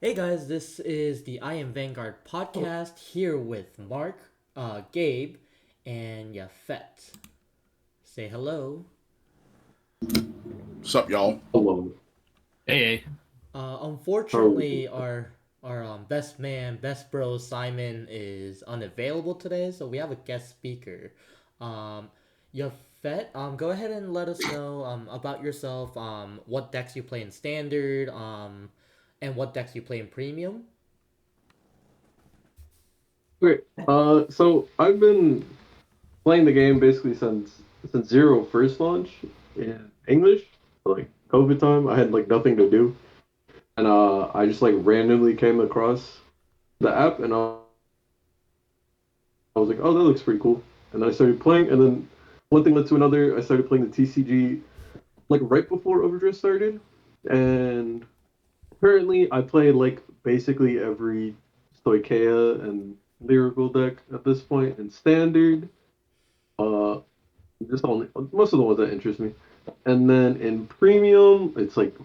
Hey guys, this is the Iamvanguard podcast here with Mark, Gabe, and Yafet. Say hello. What's up, y'all? Hello. Hey, How are we doing? Unfortunately, our best man, best bro Simon is unavailable today, so we have a guest speaker. Um, Yafet, go ahead and let us know about yourself. What decks you play in standard. And what decks you play in premium. Okay, so I've been playing the game basically since Zero first launch in English, like COVID time. I had like nothing to do, and I just like randomly came across the app, and I was like, oh, that looks pretty cool. And then I started playing, and then one thing led to another. I started playing the TCG like right before Overdrive started, and currently I play like basically every Stoicheia and Lyrical deck at this point in standard. Uh, just only most of the ones that interest me. And then in premium, it's like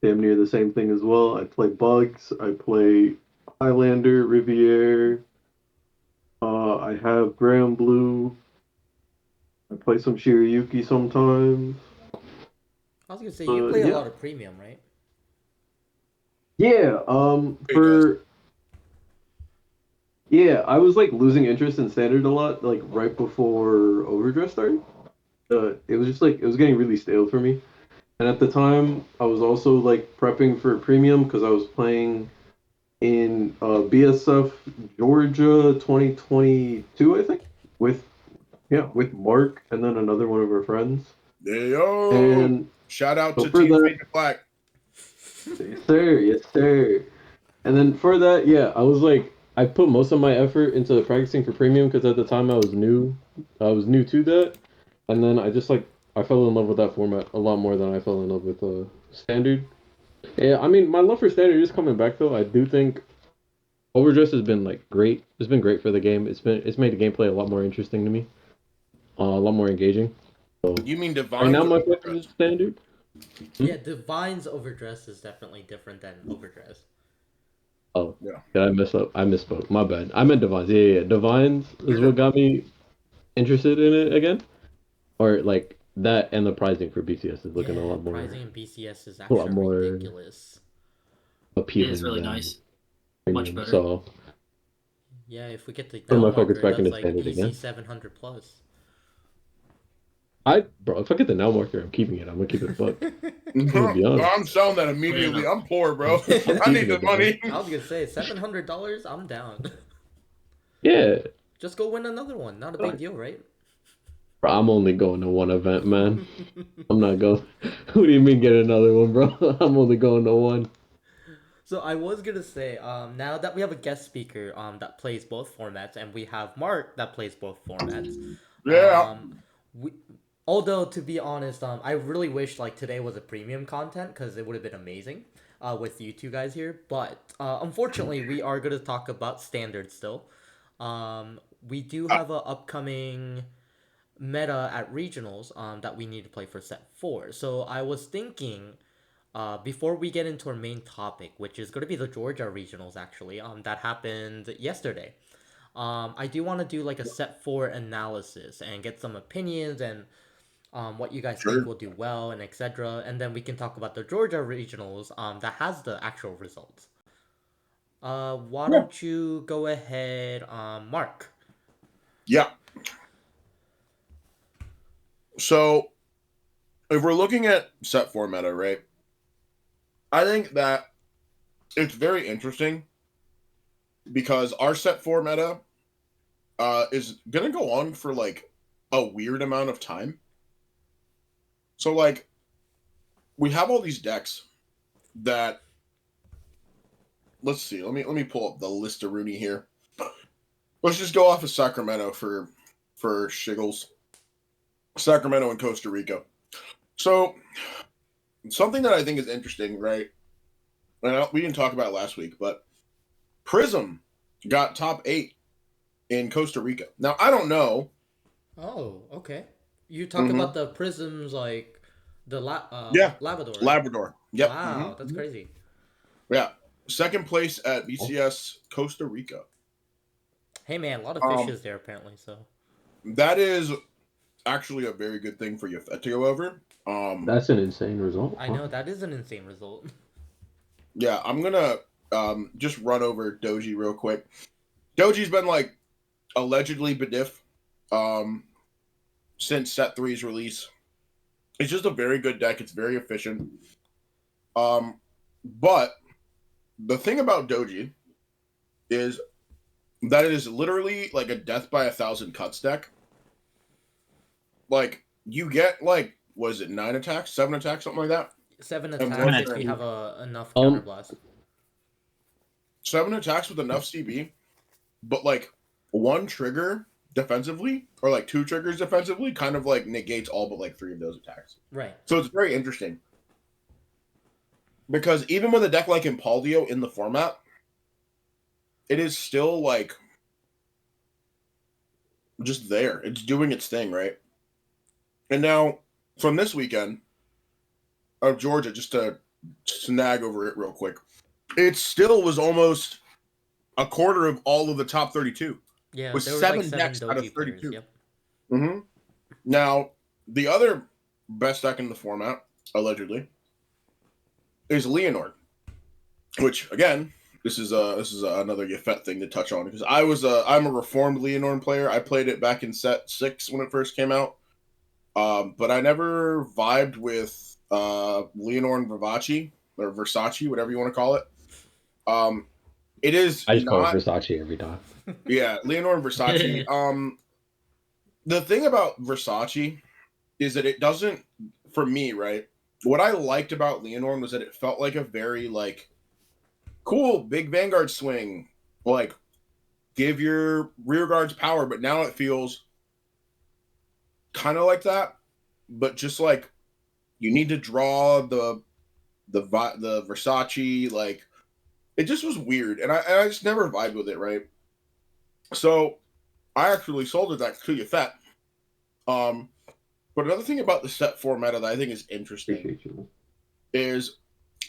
damn near the same thing as well. I play Bugs, I play Highlander, Riviere, I have Grand Blue, I play some Shirayuki sometimes. I was gonna say you play a Yeah. lot of premium, right? Yeah, He does. I was like losing interest in standard a lot, like right before Overdrive started. It was just like it was getting really stale for me. And at the time, I was also like prepping for premium because I was playing in BSF Georgia 2022, I think, with with Mark and then another one of our friends. There yo. And Shout out so to for Team that, Fade to Black. yes sir, yes sir. And then for that, yeah, I was like, I put most of my effort into the practicing for premium because at the time I was new. I was new to that, and then I just like I fell in love with that format a lot more than I fell in love with standard. Yeah, I mean, my love for standard is coming back though. I do think Overdress has been like great. It's been great for the game. It's made the gameplay a lot more interesting to me, a lot more engaging. So You mean right now Divines or my focus is Overdress? standard. Hmm? Yeah, Divine's overdress is definitely different than overdress. Oh, Yeah. did I mess up? I misspoke. My bad. I meant Divines. Yeah. Divines You're is what good. got me interested in it again, or like that, and the pricing for BCS is looking Yeah, pricing in BCS is a lot actually more ridiculous. it is appealing really than nice. Much premium. better. So Yeah, if we get the put now my focus marker, back that's into like standard easy again. 700 plus. I bro, if I get the now marker, I'm gonna keep it a buck. I'm gonna be honest. I'm selling that Put it immediately. up. I'm poor, bro. I'm I need keeping the it, dog. money. I was gonna say $700. I'm down. Yeah, Just go win another one. Not a big deal, right? bro, I'm only going to one event, man. I'm not going. What do you mean get another one, bro? I'm only going to one. So I was gonna say, now that we have a guest speaker, that plays both formats, and we have Mark that plays both formats, Yeah. um, we, although to be honest, I really wish like today was a premium content because it would have been amazing, with you two guys here. But unfortunately, we are gonna talk about standard still. We do Uh, have a upcoming meta at regionals, that we need to play for set four. So I was thinking, before we get into our main topic, which is going to be the Georgia regionals, actually, that happened yesterday. I do want to do like a set four analysis and get some opinions and what you guys think sure. will do well and etc. And then we can talk about the Georgia regionals, that has the actual results. Why Yeah. don't you go ahead, Mark? Yeah. So if we're looking at set four meta, right? I think that it's very interesting because our set four meta is gonna go on for like a weird amount of time. So like we have all these decks that let's see. Let me pull up the list of Rooney here. Let's just go off of Sacramento for shiggles. Sacramento and Costa Rica. So something that I think is interesting, right? And we didn't talk about it last week, but Prism got top 8 in Costa Rica. Now I don't know. Oh, okay. You talk about Mm-hmm. the prisms like the Yeah, Labrador, right? Labrador. Yep. Mm-hmm. Wow, that's crazy. Yeah. second place at BCS Costa Rica. Hey man, a lot of Um, fishes there apparently. So That is actually a very good thing for Yafet to go over. That's an insane result. I know that is an insane result. Yeah, I'm gonna just run over Doji real quick. Doji's been like allegedly Bediff since set 3's release. It's just a very good deck. It's very efficient. But the thing about Doji is that it is literally like a death by 1,000 cuts deck. Like you get like was it 9 attacks, 7 attacks, something like that. 7 And attacks one if turn. you have enough counterblast. 7 attacks with enough CB, but like 1 trigger defensively or like 2 triggers defensively kind of like negates all but like 3 of those attacks. Right. So it's very interesting. Because even with a deck like Impaldio in the format, it is still like just there. It's doing its thing, right? And now from this weekend of Georgia, just to snag over it real quick, it still was almost a quarter of all of the top 32. Yeah, With there were 7 like 7 decks out of Doji 32. players. Yep. Mm-hmm. Now, the other best deck in the format, allegedly, is Leonord. Which again, this is another Yafet thing to touch on because I'm a reformed Leonord player. I played it back in set 6 when it first came out, but I never vibed with Leonord or Versace, whatever you want to call it. It is I just call it not Versace every time. yeah, Leonord Versace. The thing about Versace is that it doesn't, for me, right? What I liked about Leonord was that it felt like a very like cool big Vanguard swing, like give your rear guards power, but now it feels kind of like that, but just like you need to draw the Versace, like it just was weird, and I just never vibed with it, right? So I actually sold it that to Yafet. But another thing about the set 4 meta that I think is interesting Appreciate you. is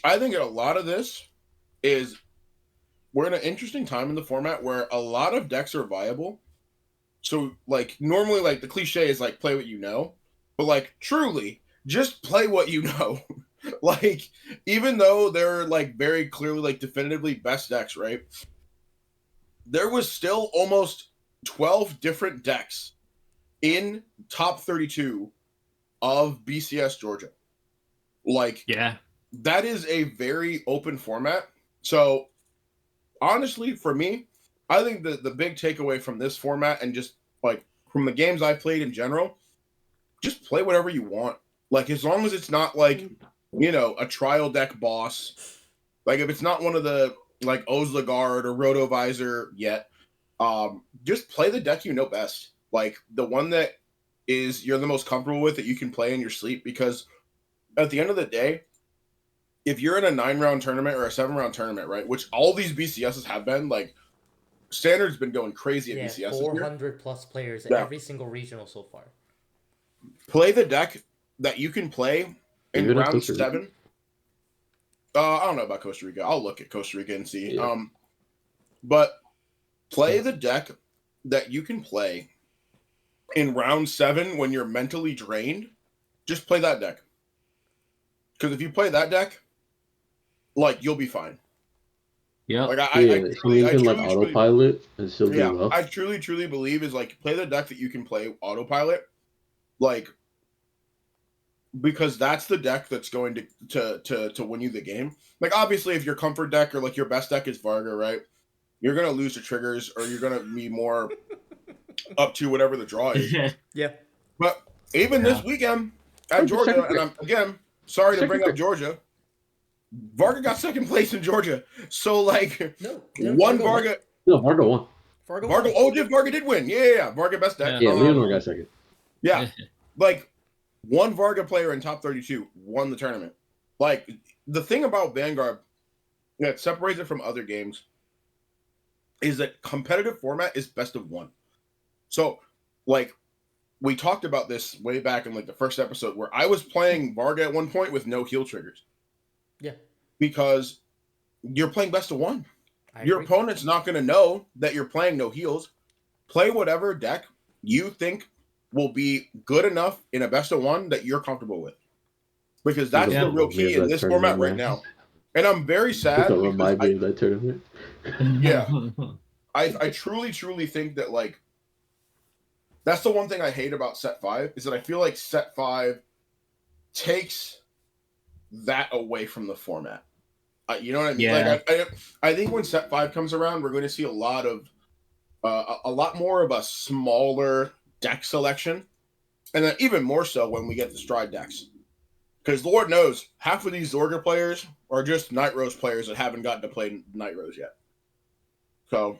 I think a lot of this is we're in an interesting time in the format where a lot of decks are viable. So like normally like the cliche is like play what you know, but like truly just play what you know. Like even though they're like very clearly like definitively best decks, right? There was still almost 12 different decks in top 32 of BCS Georgia. Like Yeah. that is a very open format. So honestly, for me, I think the big takeaway from this format and just like from the games I played in general, just play whatever you want. Like as long as it's not like, you know, a trial deck boss. Like if it's not one of the like Ozlagard or Rotovisor yet, just play the deck you know best. Like the one that is you're the most comfortable with that you can play in your sleep, because at the end of the day, if you're in a 9-round tournament or a 7-round tournament, right, which all these BCSs have been, like Standard's been going crazy at Yeah, BCS this year. 400 plus players in Yeah. every single regional so far. Play the deck that you can play in Even at round Costa Rica? 7. I don't know about Costa Rica. I'll look at Costa Rica and see. Yeah. But play the deck that you can play in round 7 when you're mentally drained. Just play that deck. Because if you play that deck, like you'll be fine. Yeah. Like So you can like autopilot and still do well. I truly believe is like play the deck that you can play autopilot, like because that's the deck that's going to win you the game. Like obviously, if your comfort deck or like your best deck is Varga, right, you're gonna lose to triggers or you're gonna be more up to whatever the draw is. Yeah. But even this weekend at Georgia, and I'm again sorry to bring up Georgia. Varga got second place in Georgia, so like No. one Varga. No, Vargo won. Varga Varga, won. Varga did win. Yeah. Varga best deck. Yeah, Leonor got second. Yeah. Like one Varga player in top 32 won the tournament. Like the thing about Vanguard that separates it from other games is that competitive format is best of one. So like we talked about this way back in like the first episode where I was playing Varga at one point with no heal triggers. Yeah. Because you're playing best of one. I Your agree. opponent's not going to know that you're playing no heals. Play whatever deck you think will be good enough in a best of one that you're comfortable with. Because that's Don't the real remind me key of in that this tournament, format right man. now. And I'm very sad Don't because remind me of that tournament. I truly, truly think that like that's the one thing I hate about set 5 is that I feel like set 5 takes that away from the format. You know what I mean? Yeah. Like I think when set 5 comes around, we're going to see a lot more of a smaller deck selection, and then even more so when we get the Stride decks. Because Lord knows, half of these Zorga players are just Night Rose players that haven't gotten to play Night Rose yet. So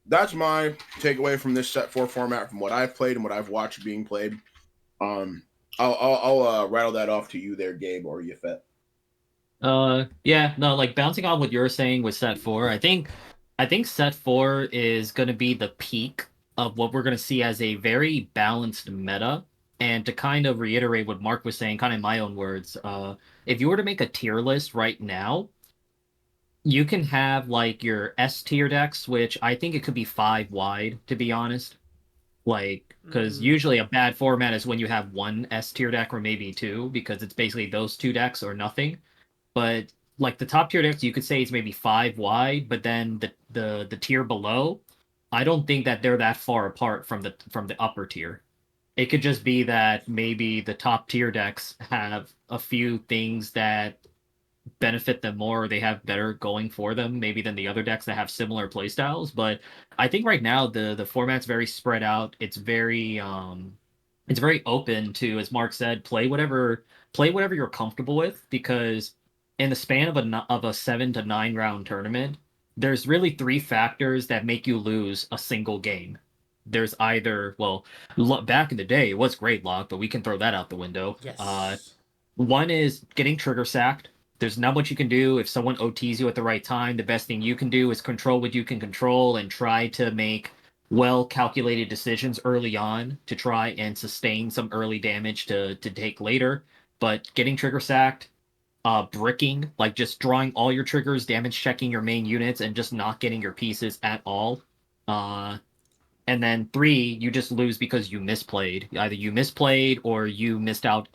that's my takeaway from this set 4 format, from what I've played and what I've watched being played. I'll rattle that off to you there, Gabe or Yafet. Yeah, no, like bouncing on what you're saying with set 4, I think set 4 is gonna be the peak of what we're gonna see as a very balanced meta. And to kind of reiterate what Mark was saying, kind of in my own words, if you were to make a tier list right now, you can have like your S tier decks, which I think it could be 5 wide, to be honest. Like, because Mm, usually a bad format is when you have one S tier deck or maybe two, because it's basically those two decks or nothing. But like the top tier decks, you could say it's maybe 5 wide, but then the tier below, I don't think that they're that far apart from the upper tier. It could just be that maybe the top tier decks have a few things that benefit them more, or they have better going for them maybe than the other decks that have similar playstyles. But I think right now the format's very spread out. It's very open to, as Mark said, play whatever you're comfortable with, because in the span of a 7 to 9 round tournament, there's really three factors that make you lose a single game. There's either, well, back in the day it was great luck, but we can throw that out the window. yes. One is getting trigger sacked. There's not much you can do if someone OTs you at the right time. The best thing you can do is control what you can control and try to make well calculated decisions early on to try and sustain some early damage to take later. But getting trigger sacked, bricking, like just drawing all your triggers, damage checking your main units, and just not getting your pieces at all. Uh, and then three, you just lose because you misplayed. Either you misplayed or you missed out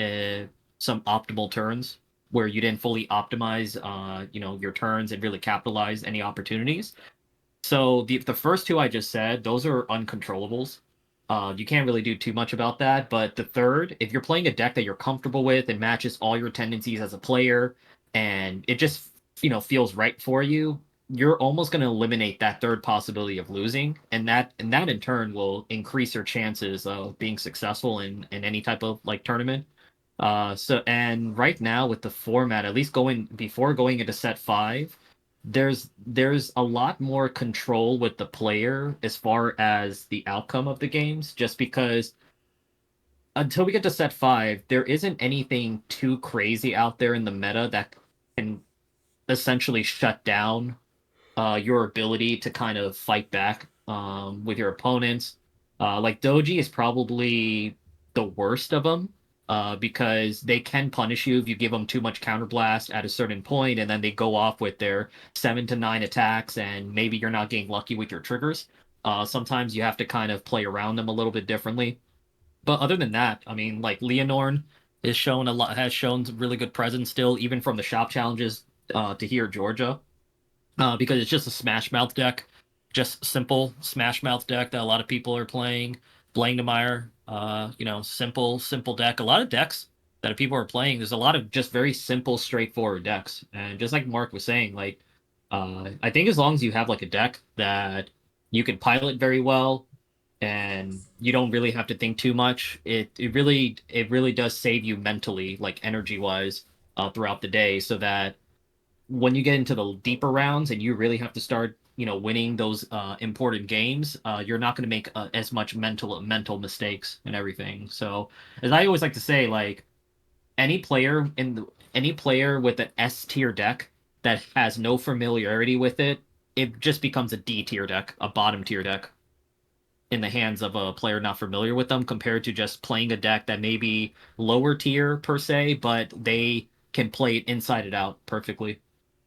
some optimal turns where you didn't fully optimize, your turns and really capitalize any opportunities. So the first two I just said, those are uncontrollables. You can't really do too much about that. But the third, if you're playing a deck that you're comfortable with and matches all your tendencies as a player, and it just feels right for you, you're almost going to eliminate that third possibility of losing, and that in turn will increase your chances of being successful in any type of like tournament. And right now with the format, at least going into set 5, there's a lot more control with the player as far as the outcome of the games, just because until we get to set 5, there isn't anything too crazy out there in the meta that can essentially shut down your ability to kind of fight back with your opponents. Like Doji is probably the worst of them, because they can punish you if you give them too much counterblast at a certain point, and then they go off with their 7 to 9 attacks, and maybe you're not getting lucky with your triggers. Sometimes you have to kind of play around them a little bit differently. But other than that, I mean, like Leonorn has shown some really good presence still, even from the shop challenges to here Georgia, because it's just a Smash Mouth deck, just simple Smash Mouth deck that a lot of people are playing. Blangemeyer, simple deck. A lot of decks that people are playing. There's a lot of just very simple, straightforward decks, and just like Mark was saying, like, I think as long as you have like a deck that you can pilot very well, and you don't really have to think too much, it really does save you mentally, like energy wise, throughout the day, so that when you get into the deeper rounds and you really have to start, winning those important games, you're not going to make as much mental mistakes and everything. So, as I always like to say, like any player with an S tier deck that has no familiarity with it, it just becomes a D tier deck, a bottom tier deck in the hands of a player not familiar with them, compared to just playing a deck that may be lower tier per se, but they can play it inside and out perfectly.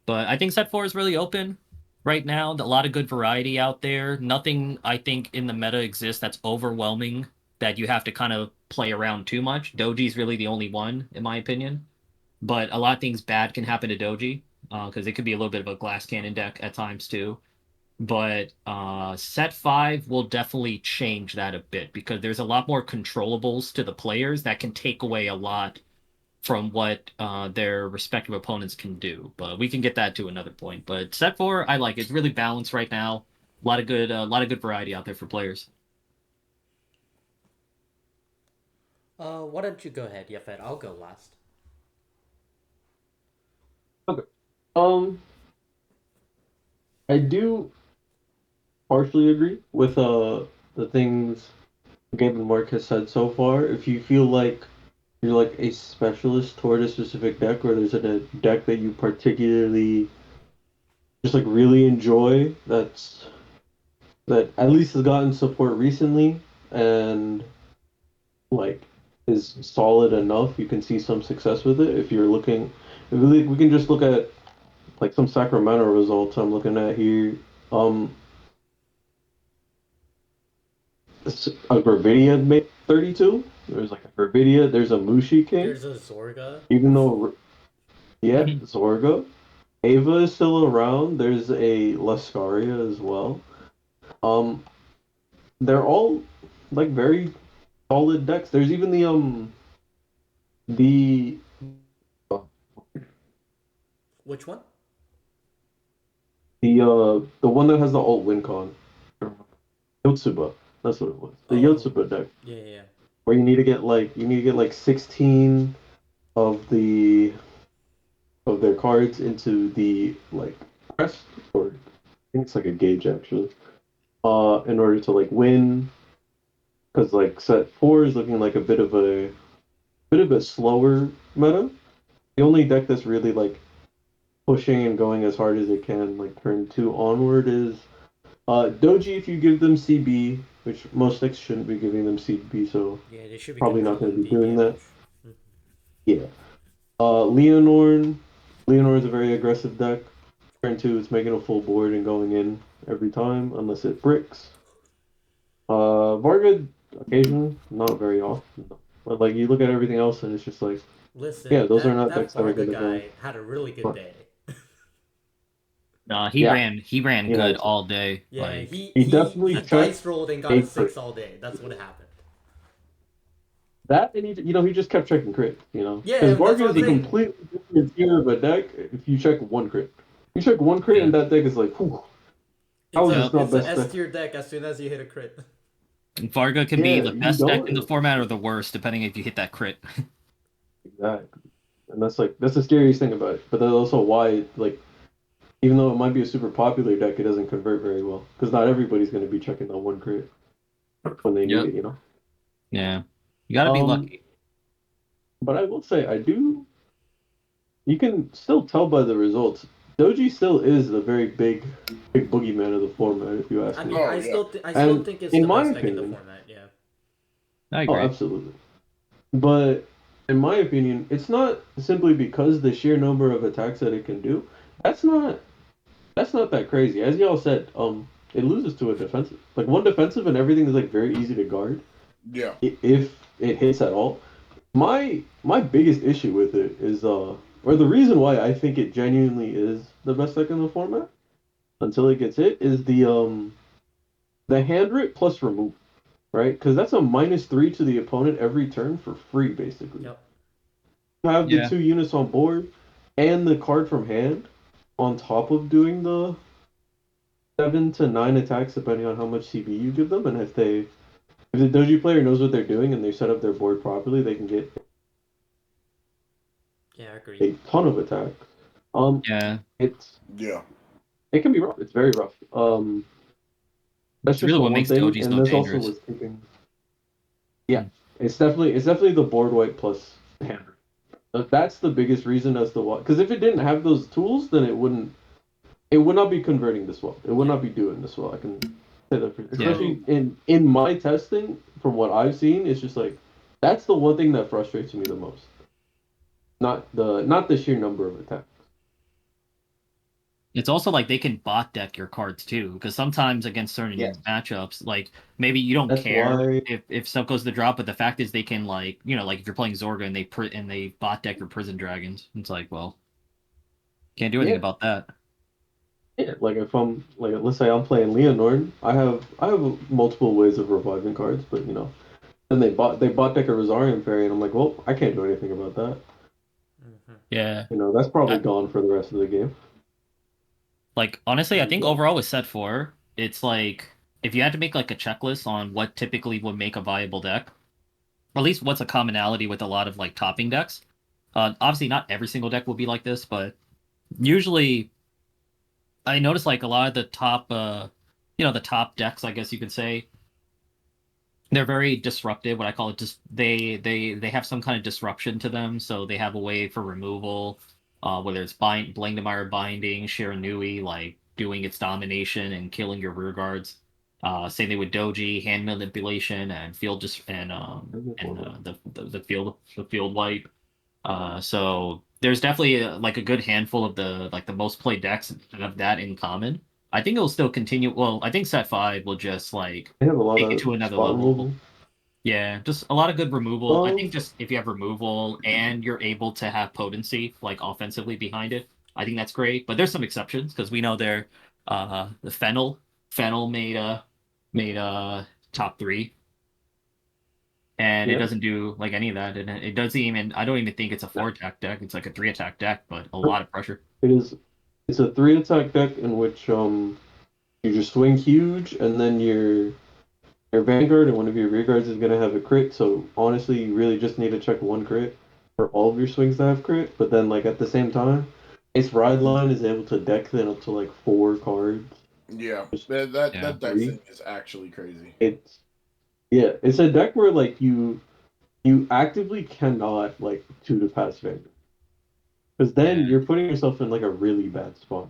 But I think set 4 is really open right now. A lot of good variety out there. Nothing I think in the meta exists that's overwhelming that you have to kind of play around too much. Doji's really the only one, in my opinion. But a lot of things bad can happen to Doji because it could be a little bit of a glass cannon deck at times too. But set 5 will definitely change that a bit because there's a lot more controllables to the players that can take away a lot from what their respective opponents can do. But we can get that to another point. But set 4, I like it. It's really balanced right now. A lot of good variety out there for players. Why don't you go ahead, Yafet? I'll go last. Okay. I do partially agree with the things Gabe and Mark has said so far. If you feel like you're like a specialist toward a specific deck, or there's a deck that you particularly just like really enjoy, that at least has gotten support recently and like is solid enough, you can see some success with it. If you're looking, if we can just look at like some Sacramento results I'm looking at here. A Gravidia made 32. There's like a Gravidia. There's a Mushi King. There's a Zorga. Even though, yeah, Zorga. Ava is still around. There's a Lascaria as well. They're all like very solid decks. There's even the Which one? the one that has the alt win con. Yotsuba. That's what it was. The Yotsuba deck. Yeah. Where you need to get like 16 of their cards into the like crest, or I think it's like a gauge actually. In order to like win, because like set 4 is looking like a bit of a slower meta. The only deck that's really like pushing and going as hard as it can like turn 2 onward is Doji if you give them CB, which most decks shouldn't be giving them CB, so Yeah, they should be probably not going to be controlling doing the that. damage. Yeah. Leonorn. Leonorn is a very aggressive deck. Turn 2, it's making a full board and going in every time, unless it bricks. Varga, occasionally, not very often. But like you look at everything else and it's just like, Listen, yeah, those that, are not that decks that are Varga going to go. guy had a really good day. He Yeah. ran Yeah, good it's- all day. Yeah, Like, He definitely he checked dice rolled and got a a 6 crit. all day. That's what happened. That and he just kept checking crit, Yeah, because that's Varga what is I'm a saying. completely different tier of a deck. If you check one crit, you check one crit, Yeah. and that deck is like, whew, how is this not It's a best deck? S tier deck as soon as you hit a crit. Varga can be Yeah, the you best deck in the don't format or the worst, depending if you hit that crit. exactly, and that's the scariest thing about it. But that's also why like, even though it might be a super popular deck, it doesn't convert very well because not everybody's going to be checking that one crit when they need Yep. it. Yeah. You gotta be lucky. But I will say, I do. You can still tell by the results. Doji still is a very big boogeyman of the format, if you ask I me. mean, Oh, I yeah. still think it's In the my best deck in the opinion, format. Yeah. I oh, agree. absolutely. But in my opinion, it's not simply because the sheer number of attacks that it can do. That's not that crazy. As y'all said, it loses to a defensive. Like one defensive and everything is like very easy to guard Yeah. if it hits at all. My biggest issue with it is or the reason why I think it genuinely is the best deck in the format until it gets hit is the hand rip plus remove, right? Because that's a -3 to the opponent every turn for free, basically. Yep. You have the Yeah. 2 units on board and the card from hand on top of doing the 7 to 9 attacks depending on how much CB you give them, and if the doji player knows what they're doing and they set up their board properly, they can get Yeah, I agree. a ton of attacks. Yeah. Yeah. It can be rough. It's very rough. That's It's just really the what one makes thing, Doji and so this also dangerous. was keeping. Yeah, it's definitely the board wipe plus hand. That's the biggest reason as to why. Because if it didn't have those tools, then it would not be converting this well. It would not be doing this well. I can say that especially in my testing, from what I've seen, it's just like that's the one thing that frustrates me the most. Not the sheer number of attacks. It's also like they can bot deck your cards too, because sometimes against certain Yes. matchups, like maybe you don't That's care why. if stuff goes to drop, but the fact is they can like like if you're playing Zorga and they bot deck your Prison Dragons, it's like, well, can't do anything Yeah. about that. Yeah, like if I'm like let's say I'm playing Leonord, I have multiple ways of reviving cards, but then they bought deck a Rosarian Fairy, and I'm like, well, I can't do anything about that. Hmm. Yeah. That's probably I, gone for the rest of the game. like honestly, I think Yeah. overall with set four, it's like if you had to make like a checklist on what typically would make a viable deck, or at least what's a commonality with a lot of like topping decks. Obviously, not every single deck will be like this, but usually I notice like a lot of the top, the top decks, I guess you could say, they're very disruptive. What I call it, just they have some kind of disruption to them, so they have a way for removal, whether it's Blangdemeyer binding, Shiranui, like doing its domination and killing your rear guards. Same thing with Doji, hand manipulation, and field just and the field wipe. So there's definitely like a good handful of the most played decks that have that in common. I think it'll still continue. Well, I think set five will just like They have a lot take it of to another spot level. removal. Yeah, just a lot of good removal. I think Um, just if you have removal and you're able to have potency like offensively behind it, I think that's great. But there's some exceptions because we know the Fennel made top three, and it yeah, doesn't do like any of that. And it doesn't even. I don't even think it's a 4 attack deck. It's like a 3 attack deck, but a lot of pressure. it is. It's a 3 attack deck in which you just swing huge, and then your Vanguard and one of your rear guards is gonna have a crit. So honestly, you really just need to check one crit for all of your swings to have crit. But then like at the same time, its ride line is able to deck then up to like 4 cards. Yeah, Just Yeah. that deck three. thing is actually crazy. It's Yeah, it's a deck where like you actively cannot like two to pass Vanguard. Because then Yeah. you're putting yourself in like a really bad spot.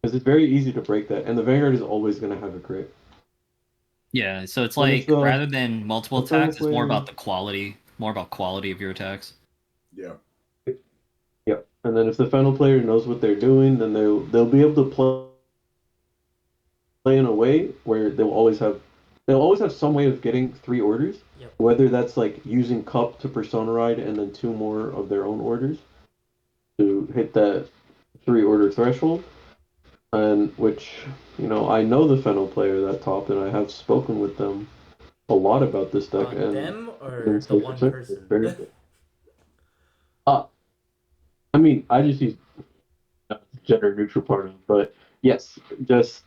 Because it's very easy to break that, and the Vanguard is always gonna have a crit. Yeah, so it's Then if like rather than multiple the final attacks, it's more player, about the quality, more about quality of your attacks. Yeah. yeah, and then if the final player knows what they're doing, then they'll be able to play in a way where they'll always have some way of getting 3 orders, Yep. whether that's like using Cup to Persona Ride and then 2 more of their own orders to hit that 3 order threshold, and which I know the Fennel player that top, and I have spoken with them a lot about this deck, and Them been or the safe to one say it's person? very good. Uh, I mean, I just use gender neutral part of it, but yes, just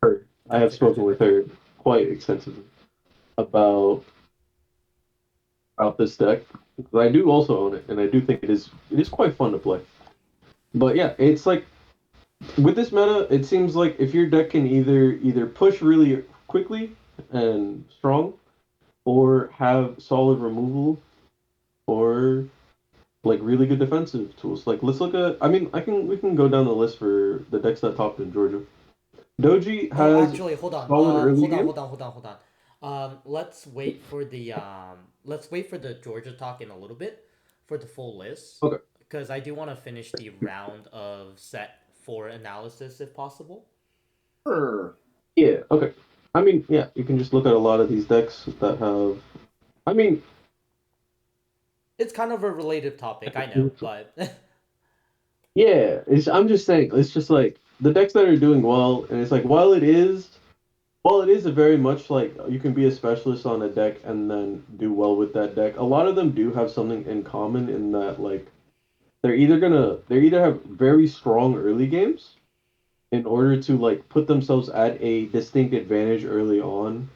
her. I have Gotcha, gotcha, spoken with gotcha. her quite extensively about this deck. I do also own it, and I do think it is quite fun to play. But yeah, it's like with this meta, it seems like if your deck can either push really quickly and strong, or have solid removal, or like really good defensive tools. Like let's look at. I mean, we can go down the list for the decks that topped in Georgia. Doji Oh, has actually, hold on. solid early Hold on, game. hold on, hold on, hold on. Let's wait for the Georgia talk in a little bit for the full list Okay. because I do want to finish the round of set four analysis if possible. Sure. Yeah. Okay. I mean, yeah, you can just look at a lot of these decks that have. I mean, It's kind of a related topic, I know, but yeah. I'm just saying. It's just like the decks that are doing well, and it's like while it is a very much like you can be a specialist on a deck and then do well with that deck. A lot of them do have something in common in that like they either have very strong early games in order to like put themselves at a distinct advantage early on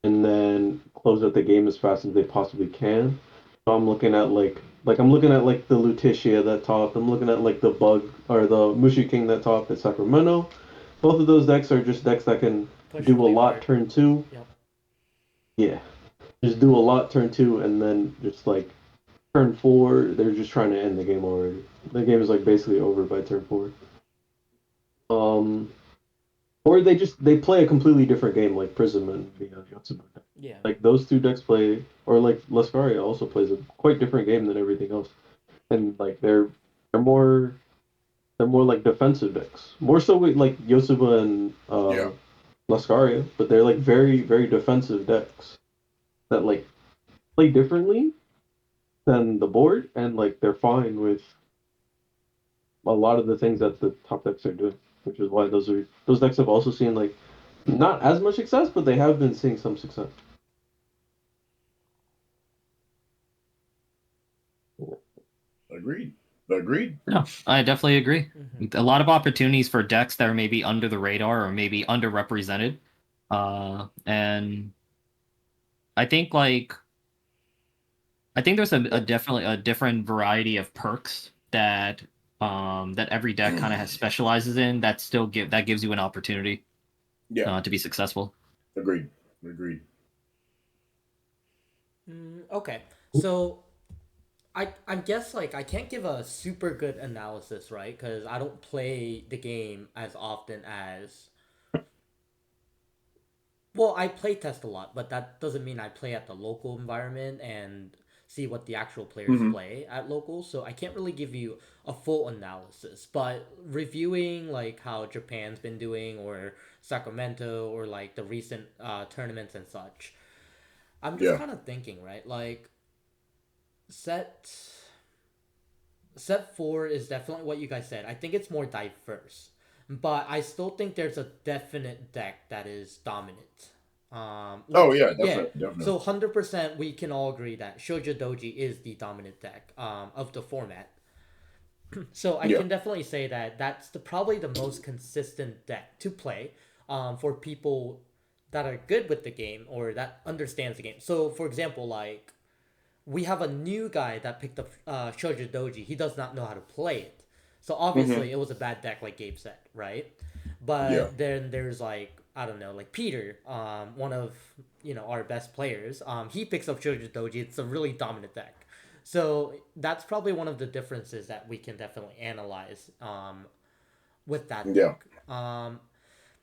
and then close out the game as fast as they possibly can. So I'm looking at like the Lutetia that top. I'm looking at like the Bug or the Mushi King that top at Sacramento. Both of those decks are just decks that can push do a really lot hard. turn two. Yep. Yeah, just do a lot turn two, and then just like turn four, they're just trying to end the game already. The game is like basically over by turn four. Um, or they play a completely different game like Prism and the Yotsubu deck. Yeah. Like those two decks play, or like Lascaria also plays a quite different game than everything else, and like they're more They're more like defensive decks, more so with like Yosuba and Yeah. Lascaria, but they're like very very defensive decks that like play differently than the board, and like they're fine with a lot of the things that the top decks are doing, which is why those decks have also seen like not as much success, but they have been seeing some success. Agreed. Agreed. No, I definitely agree. Mhm. A lot of opportunities for decks that are maybe under the radar or maybe underrepresented. And I think like I think there's a definitely a different variety of perks that every deck kind of has specializes in that still gives you an opportunity Yeah. to be successful. Agreed. Agreed. Okay, so I guess like I can't give a super good analysis, right? Because I don't play the game as often as, well, I play test a lot, but that doesn't mean I play at the local environment and see what the actual players Hmm. play at locals. So I can't really give you a full analysis. But reviewing like how Japan's been doing, or Sacramento, or like the recent tournaments and such, I'm just Yeah. kind of thinking, right? Like set set four is definitely what you guys said. I think it's more diverse, but I still think there's a definite deck that is dominant. Oh Which yeah, yeah, definitely, definitely. so 100% we can all agree that Shoujo Doji is the dominant deck of the format. So I Yeah. can definitely say that that's probably the most consistent deck to play for people that are good with the game or that understands the game. So for example, like we have a new guy that picked up Shoujo Doji. He does not know how to play it. So Hmm. obviously it was a bad deck, like Gabe said, right? Yeah. But then there's like, I don't know, like Peter, one of our best players. He picks up Shoujo Doji. It's a really dominant deck. So that's probably one of the differences that we can definitely analyze with that Yeah. deck.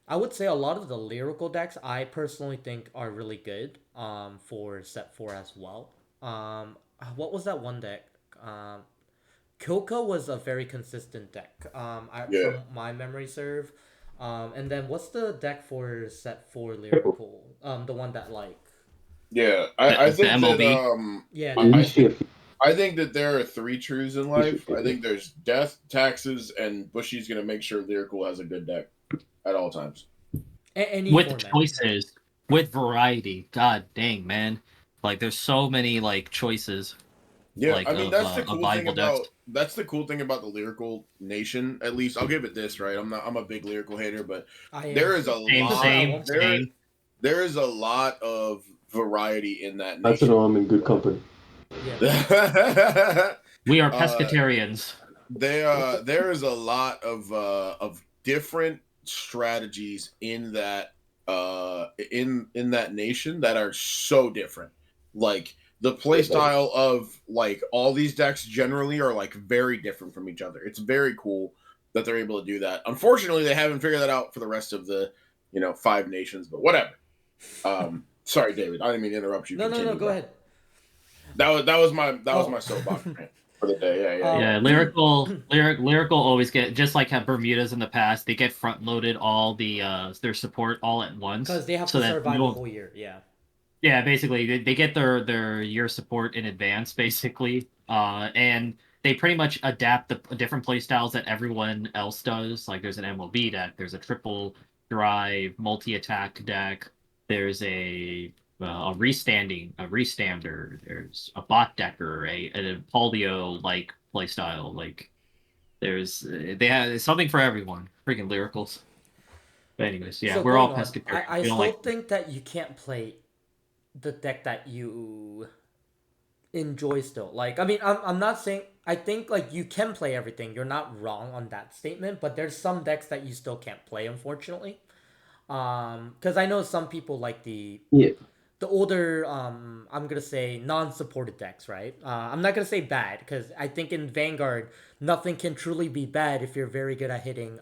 I would say a lot of the lyrical decks I personally think are really good for set four as well. What was that one deck? Kilka was a very consistent deck. Yeah. From my memory serve. And then what's the deck for set four Triple. lyrical? The one that like, Yeah. I The think that MLB. yeah, I, the I think MLB. Initiate. I think that there are three truths in life. I Initiate. think there's death, taxes, and Bushy's gonna make sure Lyrical has a good deck at all times. Any With format. choices, with variety. God dang, man! Like there's so many like choices Yeah, like I mean that's the of cool thing viable decks. about the Lyrical Nation. At least I'll give it this, right. I'm a big Lyrical hater, but I am there is a too. Same, lot At same, one point. there same. there is a lot of variety in that That's to know nation. I'm in good company. Yeah. We are uh pescatarians. there is a lot of different strategies in that nation that are so different. Like the play style of like all these decks generally are like very different from each other. It's very cool that they're able to do that. Unfortunately, they haven't figured that out for the rest of the five nations, but whatever. Sorry, David. I didn't mean to interrupt you. No, no, no. Continue, Go bro. ahead. That was my Oh. soapbox rant for the day. Yeah, yeah, Yeah, yeah. lyrical always get just like have Bermudas in the past. They get front loaded all their support all at once, Because they have so to that you survive a don't. whole year. Yeah. Yeah, basically they get their year support in advance, basically, and they pretty much adapt the different play styles that everyone else does. Like there's an MLB deck, there's a triple drive multi attack deck, there's a restander, there's a bot decker, a polio like play style. Like they have something for everyone. Freaking lyricals. But anyways, yeah, So we're all going on, pescatarians. I We don't still like. think that you can't play the deck that you enjoy still. Like, I mean, I'm not saying, I think like you can play everything. You're not wrong on that statement, but there's some decks that you still can't play, unfortunately. Because I know some people like Yeah. the older I'm gonna say non-supported decks, right? I'm not gonna say bad because I think in Vanguard nothing can truly be bad if you're very good at hitting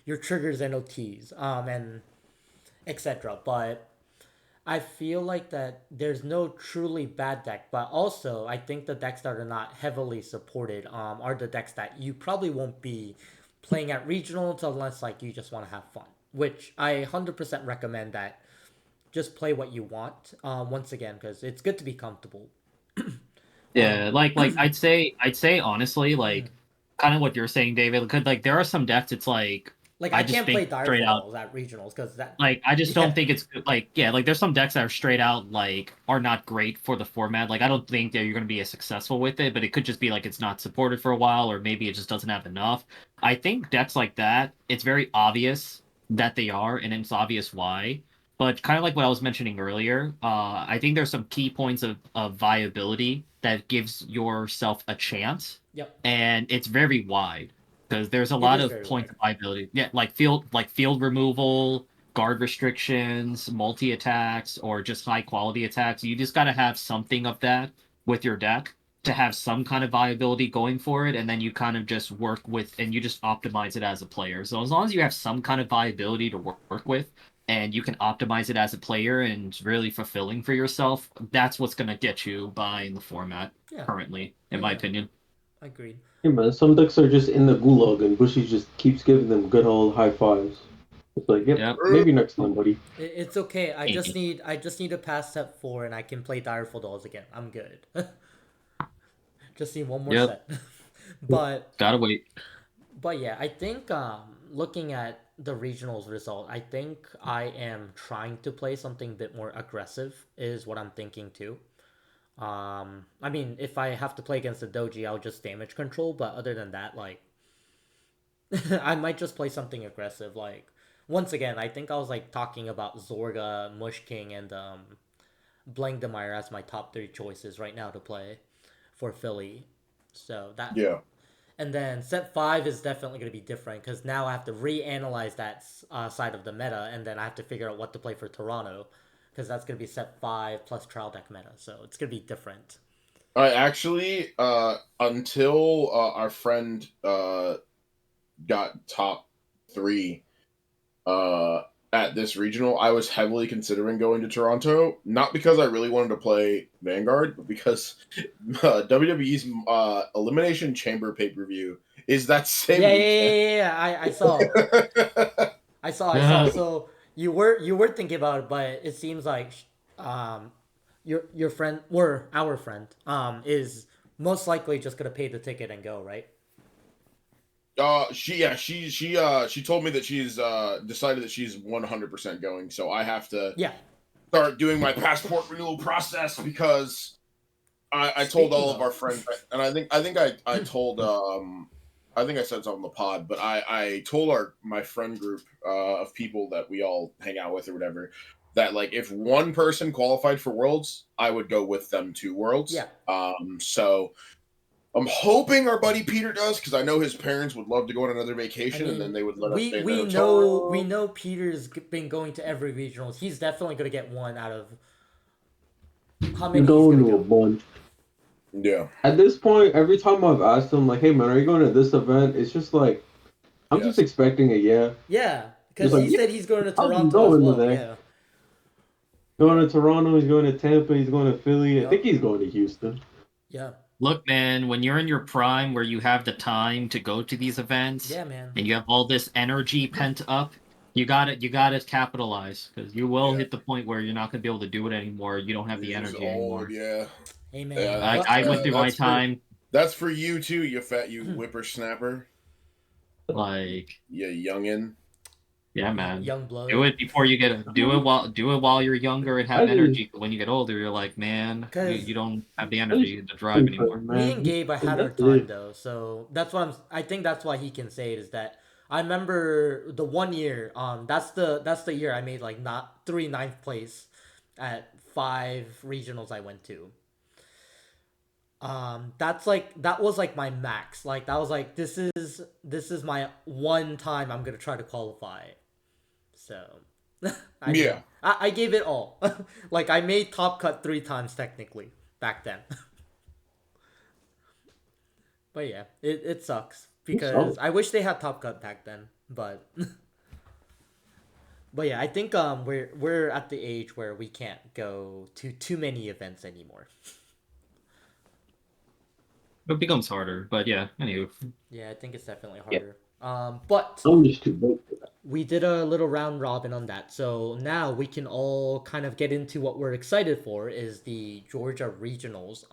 your triggers and OTs and etc. But I feel like that there's no truly bad deck, but also I think the decks that are not heavily supported are the decks that you probably won't be playing at regionals unless like you just want to have fun, which I 100% recommend that. Just play what you want. Once again, because it's good to be comfortable. Yeah, like I'd say honestly, Mm. like kind of what you're saying, David. Because like there are some decks, it's like Like I I just can't play think straight direful out. dolls at regionals because that. Like I just don't Yeah, think it's good. Like yeah, like there's some decks that are straight out like are not great for the format. Like I don't think that you're going to be as successful with it, but it could just be like it's not supported for a while, or maybe it just doesn't have enough. I think decks like that, it's very obvious that they are, and it's obvious why. But kind of like what I was mentioning earlier, I think there's some key points of viability that gives yourself a chance, yep. and it's very wide because there's a It lot is of very points wide. of viability. Yeah, like field removal, guard restrictions, multi attacks, or just high quality attacks. You just got to have something of that with your deck to have some kind of viability going for it, and then you kind of just work with and you just optimize it as a player. So as long as you have some kind of viability to work with, and you can optimize it as a player and it's really fulfilling for yourself, that's what's going to get you by in the format Yeah, currently, in yeah, my yeah. opinion. Agreed. Hey man, some decks are just in the gulag, and Bushy just keeps giving them good old high fives. It's like, yep, Yep. maybe next time, buddy. It's okay. Maybe. I just need to pass step 4 and I can play direful dolls again. I'm good. Just need one more Yep. set. but Gotta wait. but yeah, I think looking at the regionals result, I think I am trying to play something a bit more aggressive is what I'm thinking too. I mean, if I have to play against the Doji, I'll just damage control. But other than that, like, I might just play something aggressive. Like, once again, I think I was like talking about Zorga, Mush King, and Blankdemeyer as my top 3 choices right now to play for Philly. So that, Yeah. and then set 5 is definitely going to be different because now I have to reanalyze that side of the meta, and then I have to figure out what to play for Toronto because that's going to be set 5 plus trial deck meta. So it's going to be different. I actually, until our friend got top 3 uh, at this regional, I was heavily considering going to Toronto. Not because I really wanted to play Vanguard, but because WWE's Elimination Chamber pay per view is that same Yeah, yeah, weekend. yeah, yeah, yeah. I saw. I saw. So you were thinking about it, but it seems like um your friend or our friend is most likely just gonna pay the ticket and go, right? She told me that she's decided that she's 100% going, so I have to Yeah. start doing my passport renewal process because I told Speaking all of our of, friends, and I told I think I said something on the pod, but I told my friend group of people that we all hang out with or whatever that like if one person qualified for Worlds, I would go with them to Worlds. yeah. So I'm hoping our buddy Peter does because I know his parents would love to go on another I vacation and then mean, they would let us stay in the we hotel. know Peter's been going to every regionals. He's definitely gonna get one out of how You're many he's going gonna to a go. bunch. Yeah, At this point, every time I've asked him, like, hey man, are you going to this event? It's just like, I'm just yes. expecting a yeah. Yeah, Just because like, he yeah, said he's going to I'm Toronto as going well. today. Yeah. Going Yeah. to Toronto, he's going to Tampa, he's going to Philly. I think Yup. he's going to Houston. Yeah. Look, man, when you're in your prime where you have the time to go to these events Yeah, man. and you have all this energy pent up, you gotta capitalize because you will Yeah. hit the point where you're not gonna be able to do it anymore. You don't have the You're just energy old, anymore. yeah. Hey, man. Yeah, I But I went through my time that's for you too, you fat you whippersnapper, like you youngin. yeah, man. young Do blood. it before you get do it while you're younger and I have didn't, energy. When you get older, you're like, man, you, Cause you don't have the I just energy, the drive waiting for anymore. him, me man. and Gabe had our That's time it. though, so that's what I think that's why he can say it is that I remember the one year. That's the year I made like not 9th place at 5 regionals I went to. That's like that was like my max. Like that was like this is my one time I'm gonna try to qualify. So Yeah. I gave it all. Like I made top cut 3 times technically back then. But yeah, it sucks It's because solid. I wish they had top cut back then. But but yeah, I think we're at the age where we can't go to too many events anymore. It becomes harder, but yeah. Anywho, Yeah, I think it's definitely Yeah. harder. But I'm just too big for that. we did a little round robin on that. So now we can all kind of get into what we're excited for is the Georgia regionals.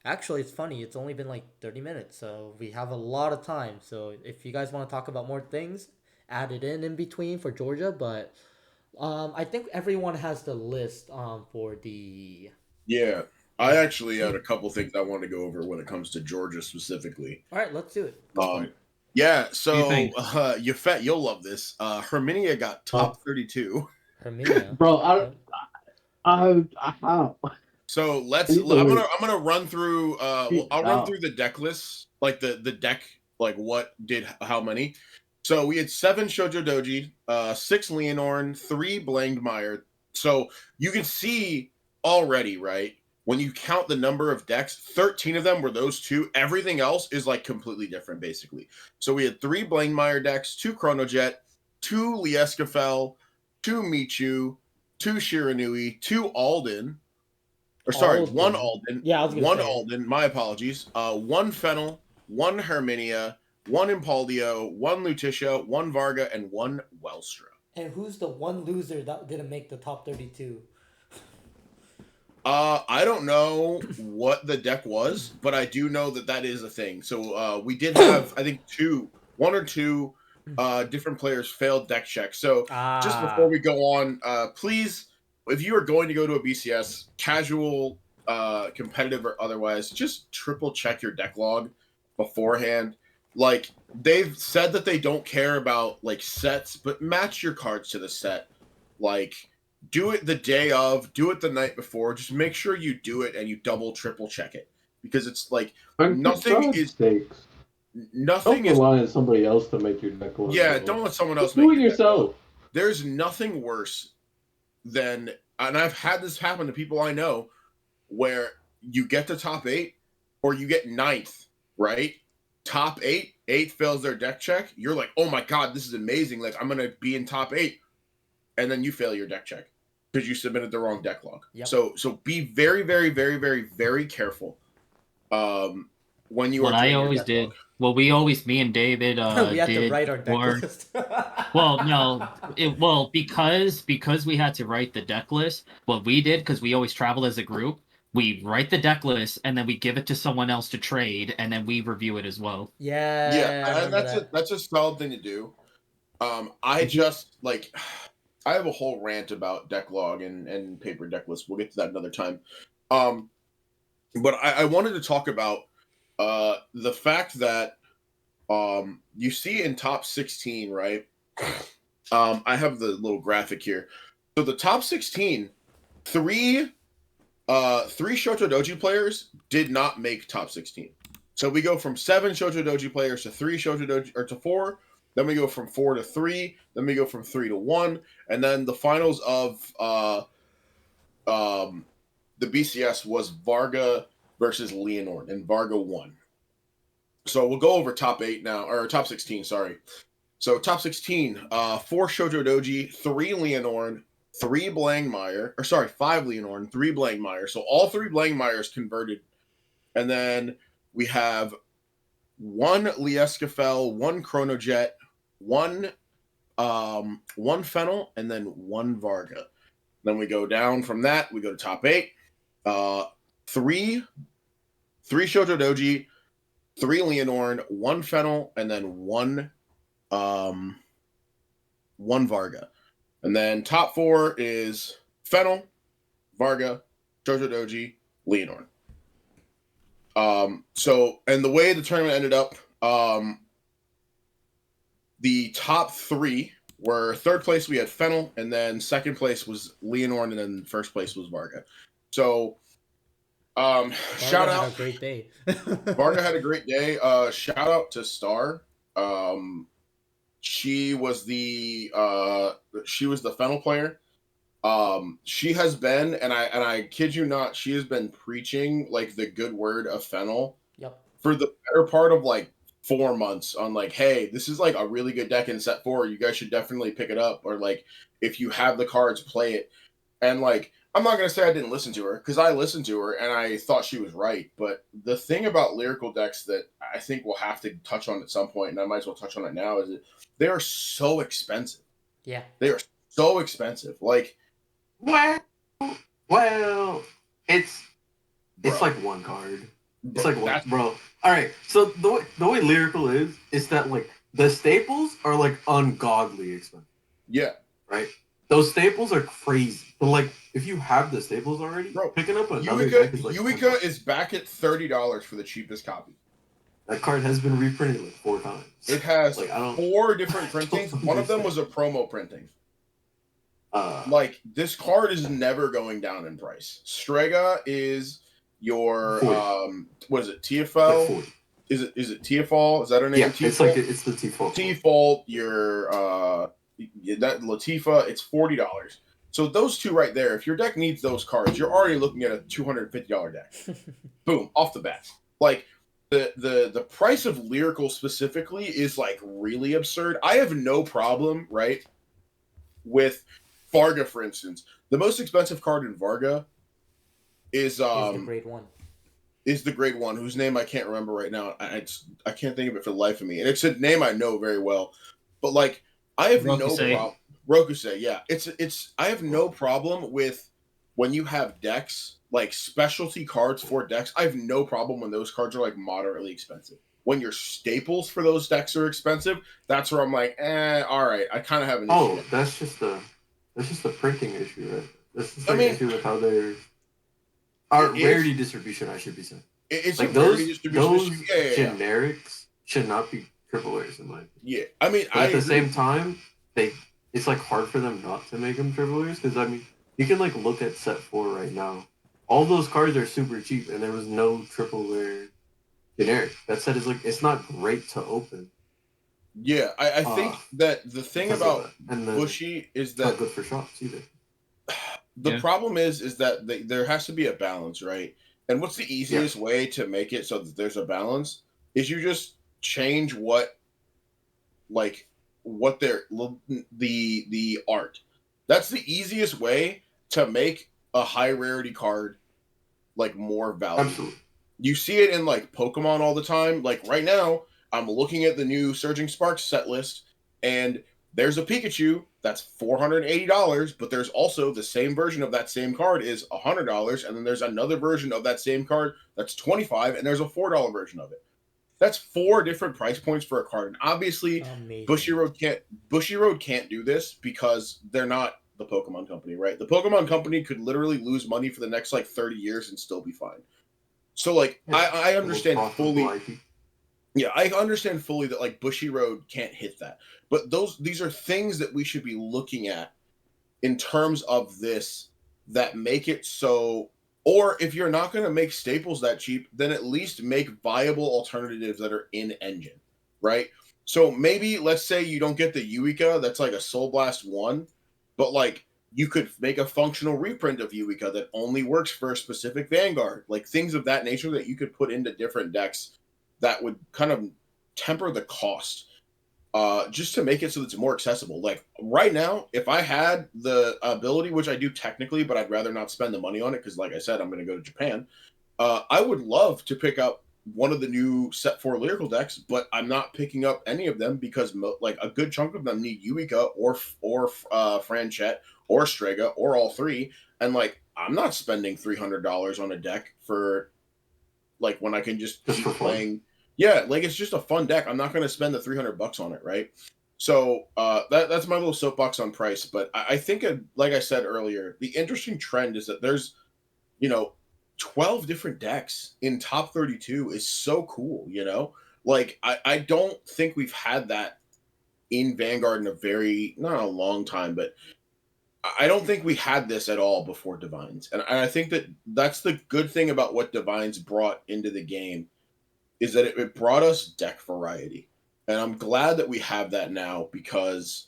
Actually, it's funny. It's only been like 30 minutes, so we have a lot of time. So if you guys want to talk about more things, add it in between for Georgia. But I think everyone has the list for the. Yeah, I Yeah. actually had a couple things I want to go over when it comes to Georgia specifically. All right, let's do it. Go for it. Yeah, do you so think? Yafet, you'll love this. Herminia got Uh, top 32. Herminia. bro, Okay. how? So I need to wait. I'm gonna run through She's I'll run out. through the deck list, like the deck, like what did how many. So we had 7 Shoujo Doji, 6 Leonorn, 3 Blangmeyer. So you can see already, right? When you count the number of decks, 13 of them were those two. Everything else is like completely different, basically. So we had 3 Blangmeyer decks, 2 Chronojet, 2 Lieskefel, 2 Michu, 2 Shiranui, 2 Alden, or sorry, 1 Alden. Alden, Yeah, I was gonna 1 say. Alden, my apologies, 1 Fennel, 1 Herminia, 1 Impaldio, 1 Lutetia, 1 Varga, and 1 Welstra. And who's the one loser that didn't make the top 32? I don't know what the deck was, but I do know that that is a thing. So we did have, I think, one or two different players failed deck checks. So just before Ah, we go on, please, if you are going to go to a BCS, casual, competitive, or otherwise, just triple check your deck log beforehand. Like they've said that they don't care about like sets, but match your cards to the set. Like do it the day of, do it the night before. Just make sure you do it and you double, triple check it because it's like And for nothing God's is sakes, don't nothing is. rely on somebody else to make your deck look Yeah, good. don't let someone else Just do make it your deck log. yourself. There's nothing worse than, and I've had this happen to people I know, where you get to top 8 or you get ninth, right? Top 8, 8 fails their deck check. You're like, oh my god, this is amazing. Like I'm gonna be in top 8, and then you fail your deck check because you submitted the wrong deck log. yep. So be very, very, very, very, very careful when you are What I doing your always deck log. did. Well, we always, me and David, We had to did write our deck before. list. Well, no, because we had to write the deck list. What we did, because we always travel as a group, we write the deck list and then we give it to someone else to trade, and then we review it as well. Yeah, Yeah, I and remember that. that's a solid thing to do. I just like I have a whole rant about deck log and paper deck list. We'll get to that another time. Um, but I wanted to talk about the fact that you see in top 16, right? I have the little graphic here. So the top 16, three Shoto Doji players did not make top 16. So we go from 7 Shoto Doji players to 3 Shoto Doji, or to 4. Then we go from 4 to 3. Then we go from 3 to 1. And then the finals of the BCS was Varga versus Leonor, and Varga won. So we'll go over top 8 now, or top 16, sorry. So top 16, 4 Shoujo Doji, 3 Leonorn, 3 Blangmeyer, or sorry, 5 Leonorn, 3 Blangmeyer. So all 3 Blangmeyers converted. And then we have 1 Lieskefel, 1 Chronojet, 1 Fennel, and then 1 Varga. Then we go down from that, we go to top 8. 3 Shoujo Doji, 3 Leonorn, 1 Fennel, and then 1 Varga. And then top 4 is Fennel, Varga, Shoujo Doji, Leonorn. So, and the way the tournament ended up, the top 3 were third place we had Fennel, and then second place was Leonorn, and then first place was Varga. So, shout out. Had a great day. Varga had a great day. Shout out to Star. She was the Fennel player. She has been, and I kid you not, she has been preaching like the good word of Fennel Yep. for the better part of like 4 months on like, hey, this is like a really good deck in set 4. You guys should definitely pick it up, or like if you have the cards, play it. And like I'm not gonna say I didn't listen to her because I listened to her and I thought she was right. But the thing about lyrical decks that I think we'll have to touch on at some point, and I might as well touch on it now, is that they are so expensive. Yeah. They are so expensive. Like, Well, well, it's bro, like one card. It's bro, like one, that's bro. All right. So the way lyrical is that like the staples are like ungodly expensive, yeah, right? Those staples are crazy. But like if you have the staples already, bro. picking up another Uica deck is like Uica $10. is back at $30 for the cheapest copy. That card has been reprinted like 4 times. It has Like I don't 4 different I printings. don't One of them understand. was a promo printing. Uh, Like, this card is never going down in price. Strega is your 40. what is it? It's like TFL? 40. Is it TFL? Is that her name? Yeah, it's like TFL? it's the T4. Default, your that Latifa, it's $40. So those two right there, if your deck needs those cards, you're already looking at a $250 deck. Boom, off the bat. Like, the price of lyrical specifically is like really absurd. I have no problem, right, with Varga, for instance. The most expensive card in Varga is Is the grade 1. is the grade 1, whose name I can't remember right now. I can't think of it for the life of me. And it's a name I know very well. But like, I have no Rokusei. problem. Rokusei, yeah. It's I have no problem with when you have decks, like specialty cards for decks. I have no problem when those cards are like moderately expensive. When your staples for those decks are expensive, that's where I'm like, all right, I kind of have an issue. Oh, that's just a printing issue, right? That's just I like mean, an issue with how they're our it rarity is. distribution, I should be saying. It's Like a those rarity distribution those issue. Yeah. generics should not be triple A's in my opinion. Yeah. I mean, But I at the agree. same time, it's like hard for them not to make them triple A's because I mean you can like look at set 4 right now. All those cards are super cheap, and there was no triple rare generic. That set is like it's not great to open. Yeah, I think that the thing Because of about that, and then Bushy is it's not that good for shops either. the Yeah. problem is that there has to be a balance, right? And what's the Yeah, easiest way to make it so that there's a balance is you just change what like what their the art. That's the easiest way to make a high rarity card like more valuable. absolutely. You see it in like Pokemon all the time. Like right now, I'm looking at the new Surging Sparks set list, and there's a Pikachu that's $480, but there's also the same version of that same card is $100, and then there's another version of that same card that's $25, and there's a $4 version of it. That's 4 different price points for a card, and obviously, Amazing. Bushy Road can't do this because they're not the Pokemon Company, right? The Pokemon Company could literally lose money for the next like 30 years and still be fine. So like Yeah, I the most understand profitable fully. IP. Yeah, I understand fully that like Bushy Road can't hit that. But these are things that we should be looking at in terms of this that make it so, or if you're not going to make staples that cheap, then at least make viable alternatives that are in engine, right? So maybe let's say you don't get the Eureka that's like a Soul Blast 1, but like you could make a functional reprint of Eureka that only works for a specific Vanguard, like things of that nature that you could put into different decks that would kind of temper the cost, just to make it so that it's more accessible. Like right now, if I had the ability, which I do technically, but I'd rather not spend the money on it because, like I said, I'm going to go to Japan. I would love to pick up one of the new set 4 lyrical decks, but I'm not picking up any of them because like a good chunk of them need Eureka or Franchette or Strega or all 3, and like I'm not spending $300 on a deck for like when I can just Just keep for fun. playing. Yeah, like it's just a fun deck. I'm not going to spend the $300 on it, right? So that's my little soapbox on price. But I think, like I said earlier, the interesting trend is that there's, you know, 12 different decks in top 32 is so cool. Like I don't think we've had that in Vanguard in a very, not a long time, but I don't think we had this at all before Divines. And I think that that's the good thing about what Divines brought into the game is that it brought us deck variety. And I'm glad that we have that now because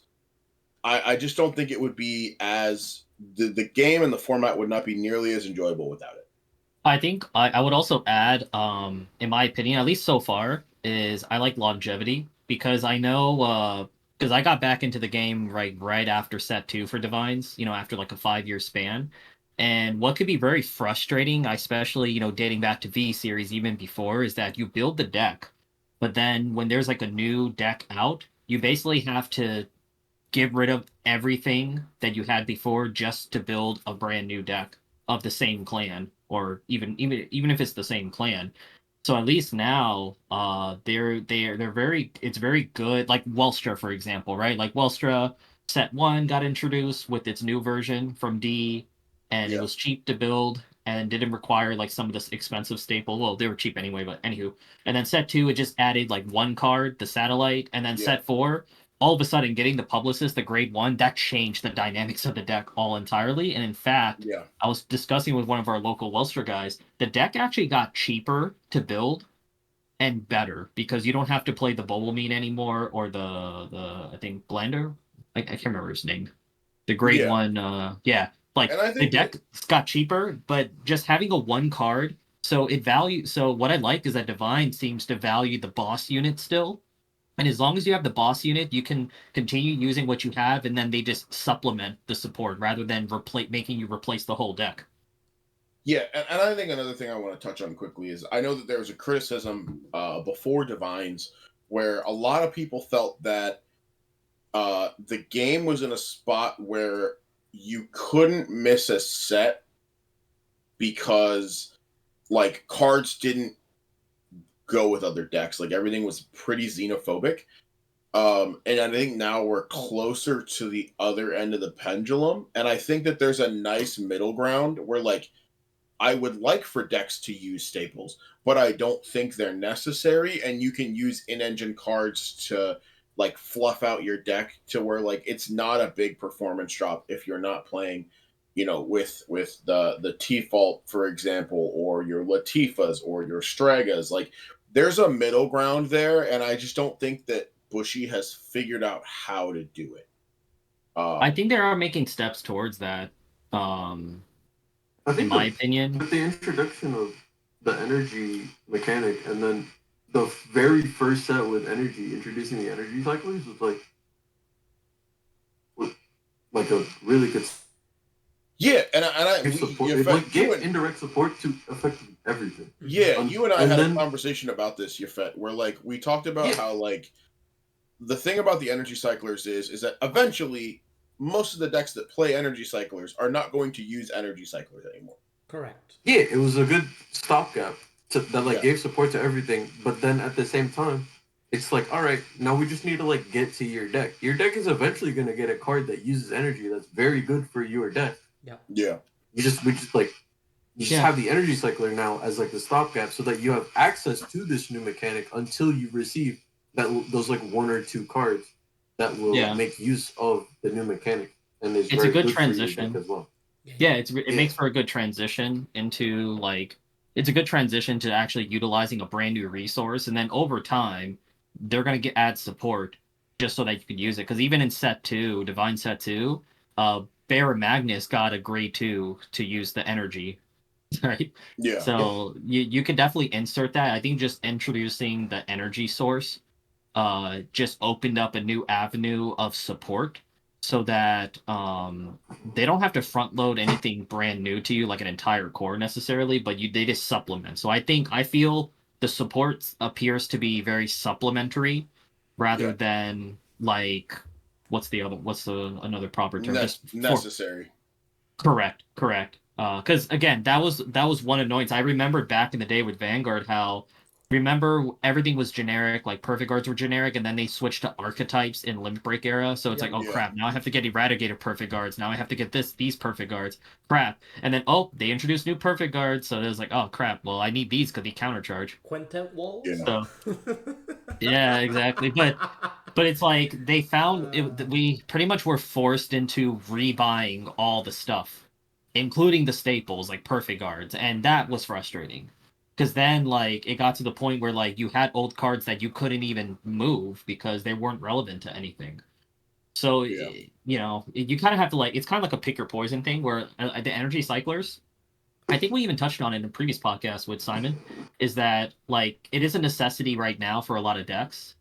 I just don't think it would be as the game and the format would not be nearly as enjoyable without it. I think I would also add, in my opinion, at least so far, is I like longevity because I know because I got back into the game right after set 2 for Divines, after like a 5-year span. And what could be very frustrating, especially, dating back to V series even before, is that you build the deck, but then when there's like a new deck out, you basically have to get rid of everything that you had before just to build a brand new deck of the same clan, or even if it's the same clan. So at least now, they're very it's very good. Like Welstra, for example, right? Like Welstra set one got introduced with its new version from D, and it Yeah. was cheap to build and didn't require like some of this expensive staple. Well, they were cheap anyway, but anywho. And then set two, it just added like one card, the satellite, and then Yeah. set four, all of a sudden getting the publicist, the grade one, that changed the dynamics of the deck all entirely. And in fact, Yeah. I was discussing with one of our local Welstra guys, the deck actually got cheaper to build and better because you don't have to play the Bobomine anymore, or the I think Blender. I can't remember his name. The grade Yeah. one, yeah. Like And I the think deck that got cheaper, but just having a one card, so what I like is that Divine seems to value the boss unit still. And as long as you have the boss unit, you can continue using what you have, and then they just supplement the support rather than making you replace the whole deck. Yeah, and I think another thing I want to touch on quickly is I know that there was a criticism before Divines where a lot of people felt that the game was in a spot where you couldn't miss a set because like cards didn't go with other decks. Like everything was pretty xenophobic. And I think now we're closer to the other end of the pendulum. And I think that there's a nice middle ground where like I would like for decks to use staples, but I don't think they're necessary. And you can use in-engine cards to like fluff out your deck to where like it's not a big performance drop if you're not playing, with the T-Fault, for example, or your Latifas or your Stragas. Like there's a middle ground there, and I just don't think that Bushy has figured out how to do it. I think they are making steps towards that. Um, I in think my opinion, with the introduction of the energy mechanic, and then the very first set with energy, introducing the energy cyclers was like a really good Yeah, and gave support. It like gave indirect support to effectively everything. Yeah, you and I and had then a conversation about this, Yafet, where like we talked about yeah, how like the thing about the energy cyclers is that eventually most of the decks that play energy cyclers are not going to use energy cyclers anymore. Correct. yeah, it was a good stopgap that like Yeah, gave support to everything. But then at the same time, it's like, all right, now we just need to like get to your deck. Your deck is eventually gonna get a card that uses energy that's very good for your deck. Yeah. yeah, We just yeah, have the energy cycler now as like the stopgap, so that you have access to this new mechanic until you receive those like one or two cards that will yeah, make use of the new mechanic, and is it's a very good good for your deck transition. as well. Yeah, it Yeah, makes for a good transition into like it's a good transition to actually utilizing a brand new resource, and then over time they're gonna add support just so that you can use it. Because even in set two, Divine set two, Bear Magnus got a grade two to use the energy, right? yeah, yeah, So you can definitely insert that. I think just introducing the energy source just opened up a new avenue of support so that they don't have to front load anything brand new to you like an entire core necessarily, but they just supplement. So I feel the support appears to be very supplementary rather yeah. than like what's the another proper term, just for Necessary. correct. Because again, that was one annoyance. I remembered back in the day with Vanguard how remember everything was generic, like perfect guards were generic, and then they switched to archetypes in Limit Break era. So it's like, Yep. oh Yeah, crap, now I have to get eradicated perfect guards. Now I have to get these perfect guards. Crap. And then oh, they introduced new perfect guards, so it was like, oh crap, well I need these because they countercharge. Quintet walls. yeah, So yeah, exactly. But it's like they found it, we pretty much were forced into rebuying all the stuff, including the staples like perfect guards, and that was frustrating. Because then like it got to the point where like you had old cards that you couldn't even move because they weren't relevant to anything. So yeah, you kind of have to like it's kind of like a pick your poison thing where the energy cyclers. I think we even touched on it in a previous podcast with Simon, is that like it is a necessity right now for a lot of decks.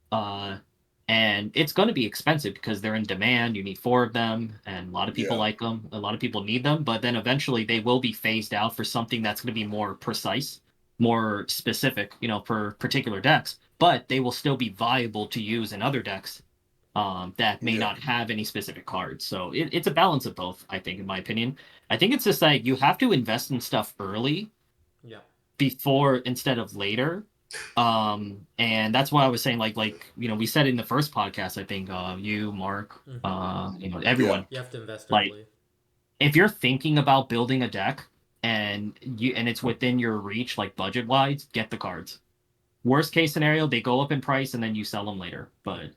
And it's going to be expensive because they're in demand. You need 4 of them, and a lot of people Yeah. like them. A lot of people need them, but then eventually they will be phased out for something that's going to be more precise, more specific, for particular decks. But they will still be viable to use in other decks that may Yeah. not have any specific cards. So it's a balance of both, I think, in my opinion. I think it's just like you have to invest in stuff early Yeah. before instead of later. And that's why I was saying like we said in the first podcast, I think you, Mark, Yeah. everyone, You have to invest like early. if you're thinking about building a deck and it's within your reach, like budget wise, get the cards. Worst case scenario, they go up in price and then you sell them later. But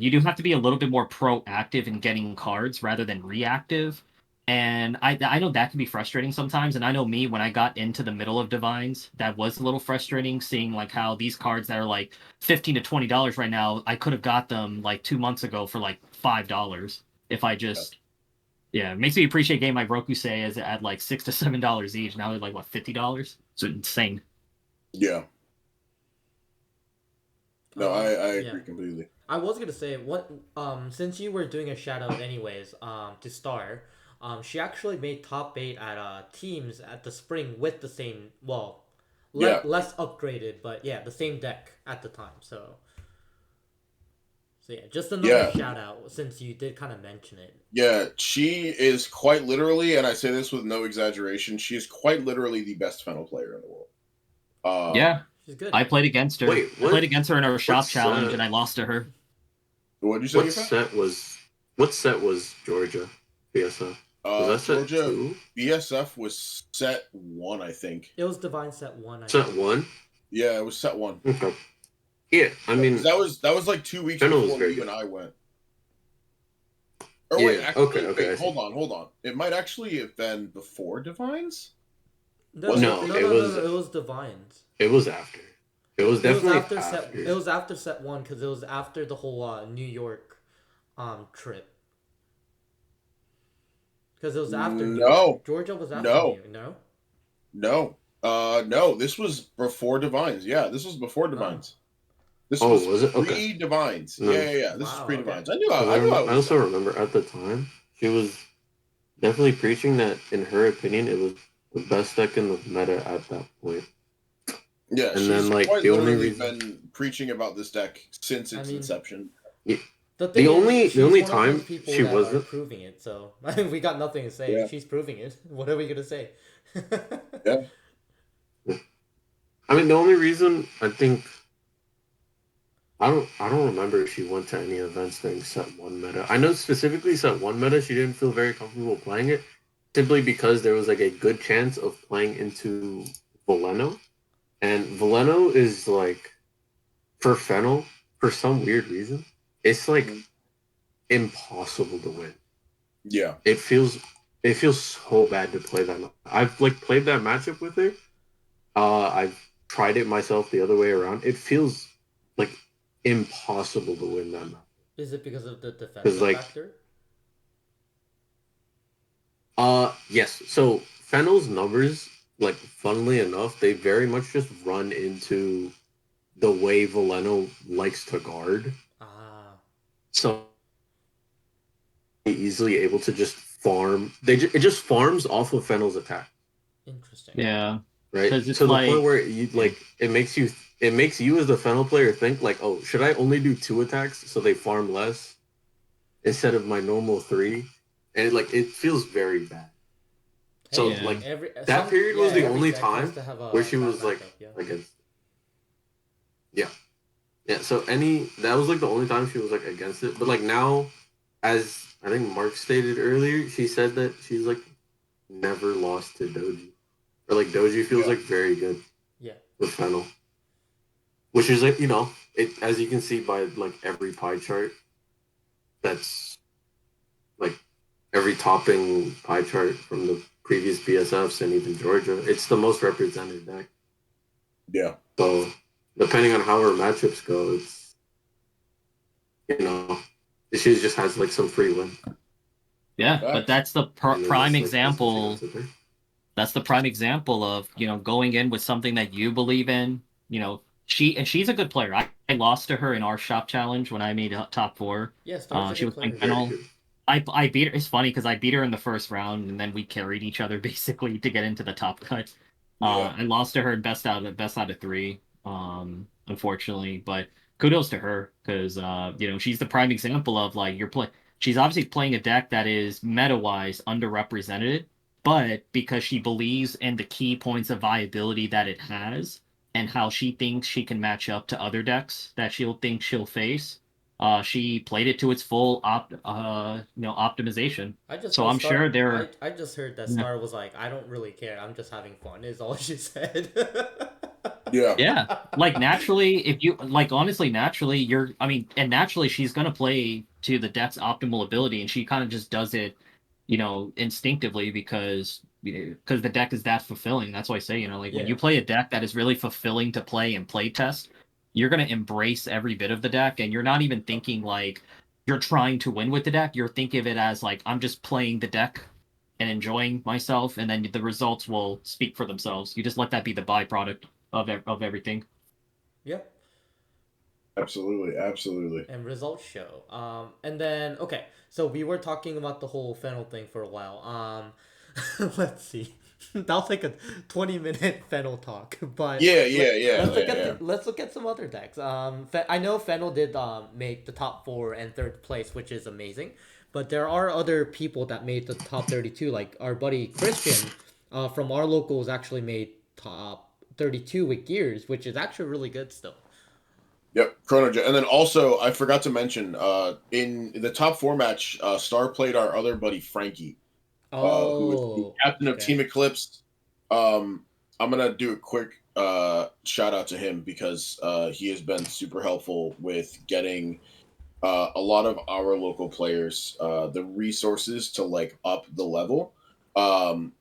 you do have to be a little bit more proactive in getting cards rather than reactive. And I know that can be frustrating sometimes. And I know me, when I got into the middle of Divines, that was a little frustrating seeing like how these cards that are like $15 to $20 right now, I could have got them like 2 months ago for like $5 if I just yeah, it makes me appreciate a game like Rokusei is at like $6 to $7 each. Now they're like what, $50? It's insane. Yeah. No, I Yeah. agree completely. I was gonna say what since you were doing a shout out anyways to Star, she actually made top 8 at teams at the spring with the same Yeah. less upgraded, but yeah, the same deck at the time. So yeah, just another Yeah. shout out since you did kind of mention it. Yeah, she is quite literally, and I say this with no exaggeration, she is quite literally the best Fennel player in the world. Yeah, She's good. I played against her. Wait, I played against her in our shop what's, challenge, and I lost to her. What'd you say? What set was Georgia BSF? Was that set Georgia 2? BSF was set 1, I think. It was Divine set 1. I Set think. 1? Yeah, it was set 1. Okay. Yeah, I mean, that was like 2 weeks Fennel was before very you good. and I went. Or Yeah, wait, actually, okay, I wait, see. hold on. It might actually have been before Divines. No, Was it? no, it was it was Divines. it was after. It was definitely after. It was after set 1 because it was after the whole New York trip. Because it was after New York. Georgia was after New York. No. This was before Divines. Yeah, this was before Divines. This Oh, was was it? Okay. pre-Divines. No. Yeah. This is Wow, pre-Divines. okay. I also remember at the time she was definitely preaching that, in her opinion, it was the best deck in the meta at that point. Yeah, and she's then like quite the only literally reason been preaching about this deck since its inception. The only time she wasn't proving it, so we got nothing to say. Yeah. She's proving it. What are we gonna say? Yeah. I mean, the only reason I think I don't remember if she went to any events during set 1 meta. I know specifically set 1 meta she didn't feel very comfortable playing it, simply because there was like a good chance of playing into Veleno. And Veleno is like, for Fennel, for some weird reason, it's like impossible to win. Yeah. It feels so bad to play that. I've like played that matchup with her. I've tried it myself the other way around. It feels like impossible to win that match. Is it because of the defensive factor? Yes. So Fennel's numbers, like, funnily enough, they very much just run into the way Veleno likes to guard. So easily able to just farm. It just farms off of Fennel's attack. Interesting. Yeah. Right. To the point where you like it makes you as the Fennel player think like, oh, should I only do 2 attacks so they farm less instead of my normal 3? And it feels very bad. So that period was the only time where she was like against. Yeah. So that was like the only time she was like against it. But like now, as I think Mark stated earlier, she said that she's like never lost to Doji. Or like Doji feels like very good. Yeah. With Fennel. Which is like, it, as you can see by like every pie chart, that's like every topping pie chart from the previous BSFs and even Georgia, it's the most represented deck. Yeah. So depending on how her matchups go, it's she just has like some free win. Yeah, but that's the prime example. That's the prime example of going in with something that you believe in. She's a good player. I lost to her in our shop challenge when I made top 4. Yeah, Star's a She good was playing player. Very Fennel. good. I beat her. It's funny because I beat her in the first round, and then we carried each other basically to get into the top cut. Yeah. I lost to her in best out of 3, unfortunately. But kudos to her because she's the prime example of like you're play. She's obviously playing a deck that is meta wise underrepresented, but because she believes in the key points of viability that it has and how she thinks she can match up to other decks that she'll face. She played it to its full optimization. I just So know I'm Star. sure they're I just heard that yeah. Star was like, I don't really care. I'm just having fun. Is all she said. Yeah. Yeah. Like naturally, if you like honestly, naturally and naturally she's gonna play to the deck's optimal ability and she kind of just does it, instinctively because the deck is that fulfilling. That's why I say, like when Yeah. you play a deck that is really fulfilling to play and play test, you're gonna embrace every bit of the deck and you're not even thinking like you're trying to win with the deck. You're thinking of it as like I'm just playing the deck and enjoying myself, and then the results will speak for themselves. You just let that be the byproduct of everything. Yep. Absolutely. Absolutely. And results show. And then okay, so we were talking about the whole Fennel thing for a while. Let's see. That was like a 20-minute Fennel talk, but Yeah. Yeah. Yeah. let's look Yeah. at Yeah. let's look at some other decks. I know Fennel did make the top 4 and third place, which is amazing. But there are other people that made the top 32, like our buddy Christian, from our locals actually made top 32 with Gears, which is actually really good still. Yep, Chrono Jet. And then also, I forgot to mention, in the top 4 match, Star played our other buddy Frankie, who was the Oh, captain of okay. Team Eclipse. I'm gonna do a quick shout out to him because he has been super helpful with getting a lot of our local players the resources to like up the level. Um,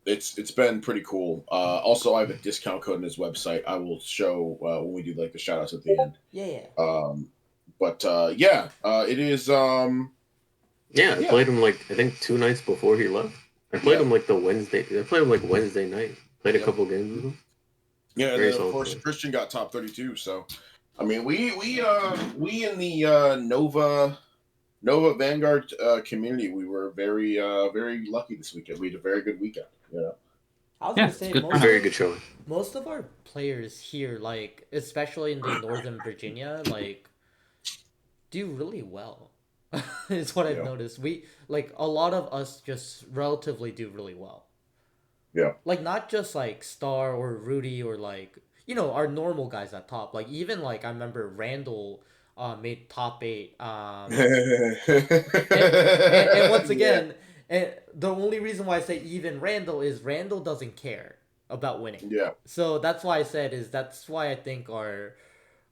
it's been pretty cool. Also, I have a discount code in his website. I will show when we do like the shout outs at the end. Yeah, yeah. But yeah, it is. Yeah, I Yeah, played him like I think 2 nights before he left. I played yeah, him like the Wednesday. I played him like Wednesday night. Played a yep, couple games with him. yeah. And Very then of solid course player. Christian got top 32. So I mean, we in the Nova Vanguard community, we were very lucky this weekend. We had a very good weekend. Yeah, I was Yeah, gonna it's say good most Very of good showing. most of our players here, like especially in the Northern Virginia, like do really well. Is what I've yeah, noticed. We like a lot of us just relatively do really well. yeah. Like not just like Star or Rudy or like our normal guys at top. Like even like I remember Randall made top 8. And once Yeah, again, and the only reason why I say even Randall is Randall doesn't care about winning. yeah, So that's why I said is that's why I think our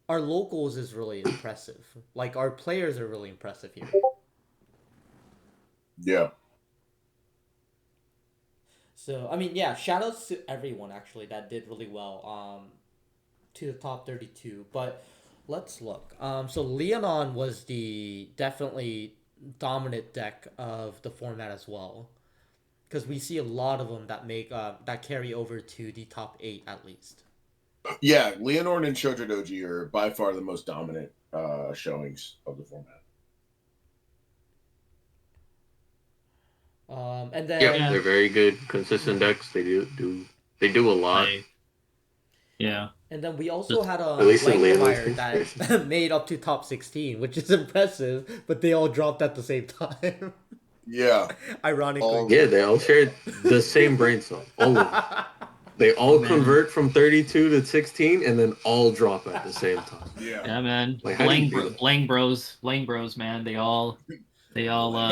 locals is really impressive. Like our players are really impressive here. yeah. So I mean, yeah, shout outs to everyone actually that did really well. To the top 32. But let's look. So Leonon was the definitely dominant deck of the format as well, because we see a lot of them that make that carry over to the top 8 at least. Yeah, Leonord and Shoujo Doji are by far the most dominant showings of the format. And Yep, then Yeah. they're very good, consistent decks. They do a lot. Yeah. we also had At least in Leonard's Blankmeyer case. that made up to top 16, which is impressive, but they all dropped at the same time. Yeah, Ironically. all Yeah, they all share the same brain cell. All of them. They all Man. convert from 32 to 16 and then all drop at the same time. yeah. Yeah, man. Like, how do you do that? Blang Bros, man. They all Hey,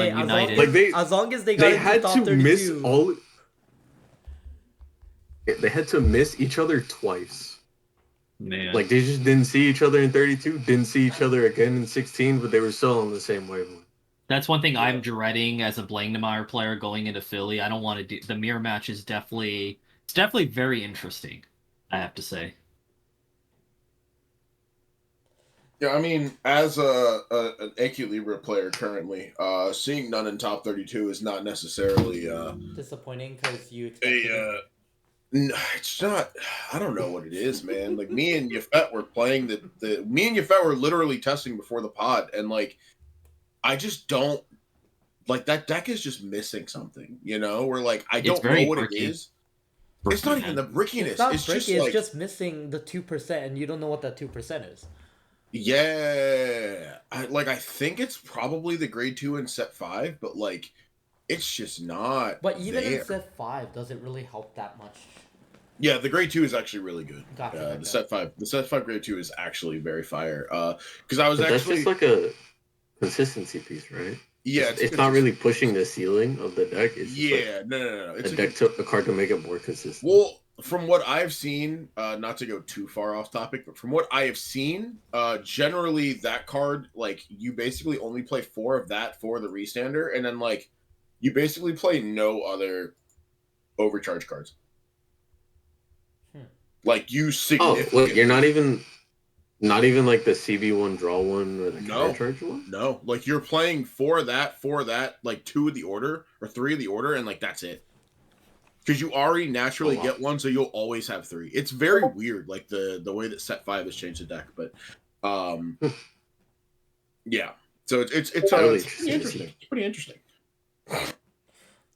united. Like, as long as they got They into had top to 32. miss all. They had to miss each other twice. Man. Like they just didn't see each other in 32, didn't see each other again in 16, but they were still on the same wavelength. That's one thing Yeah. I'm dreading as a Blankmeyer player going into Philly. I don't want to do the mirror match. Is definitely very interesting. I have to say. Yeah, I mean, as an AQ Libra player currently, seeing none in top 32 is not necessarily Disappointing because you a expected it. No, it's not. I don't know what it is, man. Like me and Yafet were playing me and Yafet were literally testing before the pod, and like I just don't like that deck is just missing something. We're like I It's don't know very what it bricky. is. It's not even the It's brickiness. not It's just bricky. It's like just missing the 2%, and you don't know what that 2% is. yeah, I think it's probably the grade 2 in set 5, but like it's just not But even in there. set 5, does it really help that much? Yeah, the grade 2 is actually really good. Gotcha. The set 5 grade 2 is actually very fire. Because I was But that's actually just like a consistency piece, right? yeah, It's not really pushing the ceiling of the deck. It's just like yeah, no. a deck to a card to make it more consistent. Well, from what I've seen, not to go too far off topic, but from what I have seen, generally that card, like you basically only play 4 of that for the restander, and then like you basically play no other overcharge cards. Like you Oh, significantly. wait, you're not even like the CB1 draw one or the counter No, charge one? no. Like you're playing 4 of that, like 2 of the order or 3 of the order, and like that's it. Because you already naturally Oh, wow. get one, so you'll always have 3. It's very weird, like the way that set 5 has changed the deck, but yeah. So it's Really pretty interesting to interesting. see. It's pretty interesting.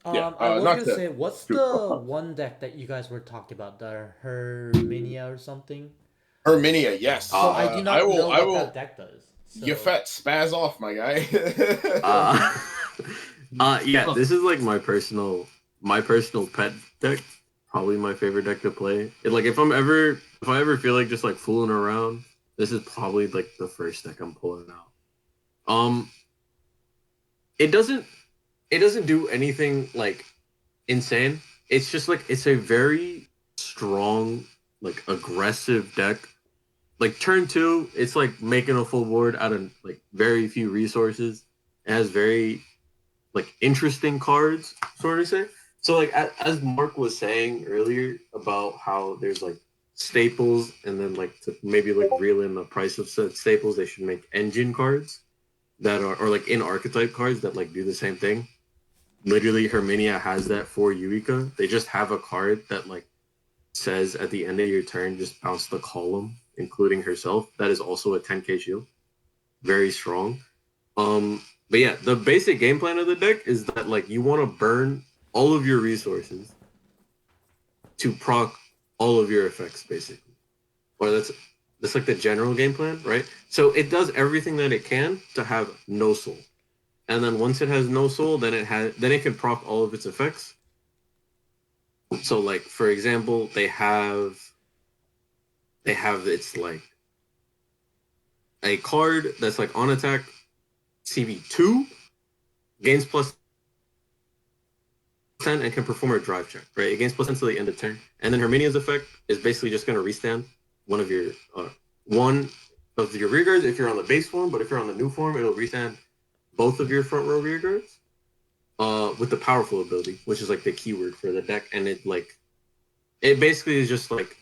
I was Not gonna to say, what's too far the off. one deck that you guys were talking about? The Herminia or something? Herminia, yes. So I do not know I what that will. deck does. So Yafet, spaz off, my guy. Uh, yeah, this is like my personal pet deck. Probably my favorite deck to play. Like if I ever feel like just like fooling around, this is probably like the first deck I'm pulling out. It doesn't do anything like insane. It's just like it's a very strong, like aggressive deck. Like turn 2, it's like making a full board out of like very few resources. It has very like interesting cards, sort of say. So like as Mark was saying earlier about how there's like staples, and then like to maybe like reel in the price of said staples, they should make engine cards that are or like in archetype cards that like do the same thing. Literally, Herminia has that for Eureka. They just have a card that like says at the end of your turn, just bounce the column, including herself. That is also a 10k shield. Very strong. But yeah, the basic game plan of the deck is that like you want to burn all of your resources to proc all of your effects, basically. Or that's like the general game plan, right? So it does everything that it can to have no soul. And then once it has no soul, then it can proc all of its effects. So like for example, they have it's like a card that's like on attack CB2 gains plus 10 and can perform a drive check, right? It gains plus 10 to the end of turn. And then Herminia's effect is basically just going to restand one of your rear guards if you're on the base form, but if you're on the new form, it'll restand both of your front row rear guards with the powerful ability, which is like the keyword for the deck. And it basically is just like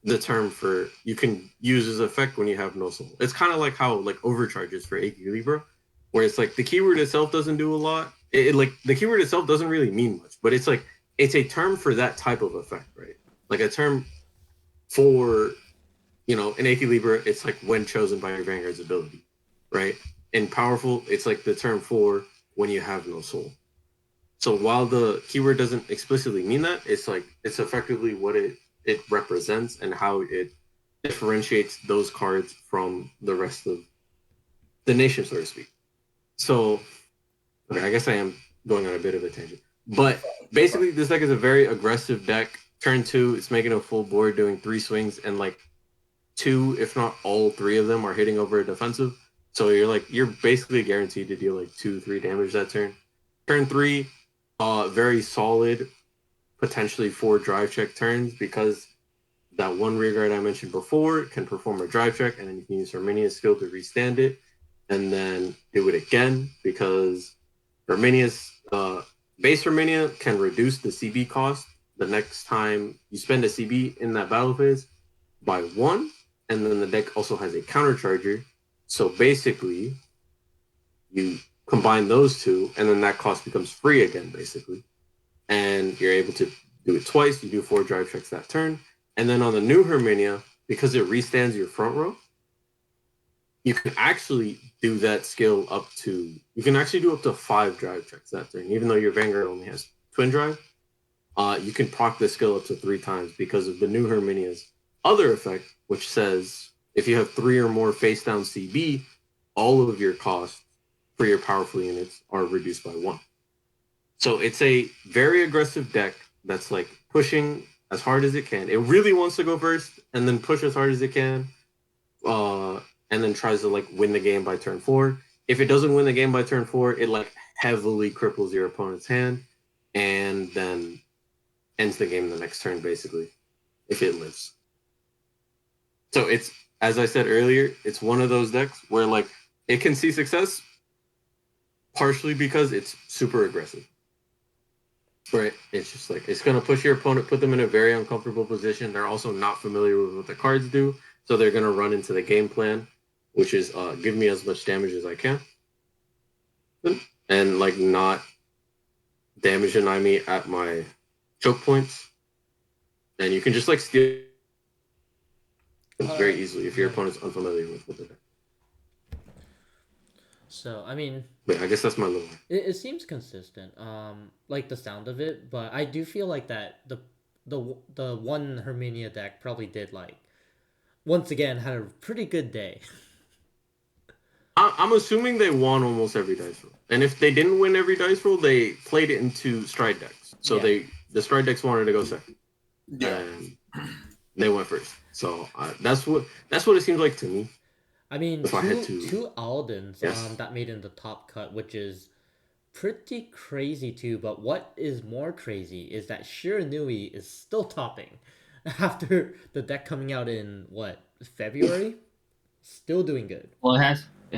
the term for you can use as effect when you have no soul. It's kind of like how like overcharges for AQ Libra, where it's like the keyword itself doesn't do a lot. It like the keyword itself doesn't really mean much, but it's like it's a term for that type of effect, right? Like a term for in AQ Libra, it's like when chosen by your Vanguard's ability, right? In powerful, it's like the term for when you have no soul. So while the keyword doesn't explicitly mean that, it's like it's effectively what it represents and how it differentiates those cards from the rest of the nation, so to speak. So, okay, I guess I am going on a bit of a tangent. But basically, this deck is a very aggressive deck. Turn 2, it's making a full board, doing 3 swings, and like 2, if not all 3 of them, are hitting over a defensive. So you're basically guaranteed to deal like 2-3 damage that turn. Turn 3, very solid, potentially 4 drive check turns because that one rear guard I mentioned before can perform a drive check, and then you can use Herminia's skill to restand it, and then do it again because Herminia's base Herminia can reduce the CB cost the next time you spend a CB in that battle phase by 1, and then the deck also has a countercharger. So basically, you combine those 2, and then that cost becomes free again, basically. And you're able to do it twice. You do 4 drive checks that turn. And then on the new Herminia, because it restands your front row, you can actually do that skill up to... You can actually do up to 5 drive checks that turn. Even though your Vanguard only has twin drive, you can proc the skill up to 3 times because of the new Herminia's other effect, which says if you have 3 or more face down CB, all of your costs for your powerful units are reduced by 1. So it's a very aggressive deck that's like pushing as hard as it can. It really wants to go first and then push as hard as it can, and then tries to like win the game by turn 4. If it doesn't win the game by turn 4, it like heavily cripples your opponent's hand and then ends the game the next turn, basically, if it lives. So it's, as I said earlier, it's one of those decks where like it can see success partially because it's super aggressive. Right? It's just like, it's going to push your opponent, put them in a very uncomfortable position. They're also not familiar with what the cards do, so they're going to run into the game plan, which is give me as much damage as I can. And like not damage deny me at my choke points. And you can just like steal very easily if your opponent's unfamiliar with what they're doing. So I mean, But I guess that's my little... it seems consistent. Like the sound of it, but I do feel like that the one Herminia deck probably did like once again had a pretty good day. I'm assuming they won almost every dice roll. And if they didn't win every dice roll, they played it into stride decks. So Yeah. the stride decks wanted to go second. Yeah. And they went first. So that's what it seems like to me. I mean, If I had to- two Aldens Yes. that made in the top cut, which is pretty crazy too. But what is more crazy is that Shiranui is still topping after the deck coming out in what, February? Still doing good. Well, it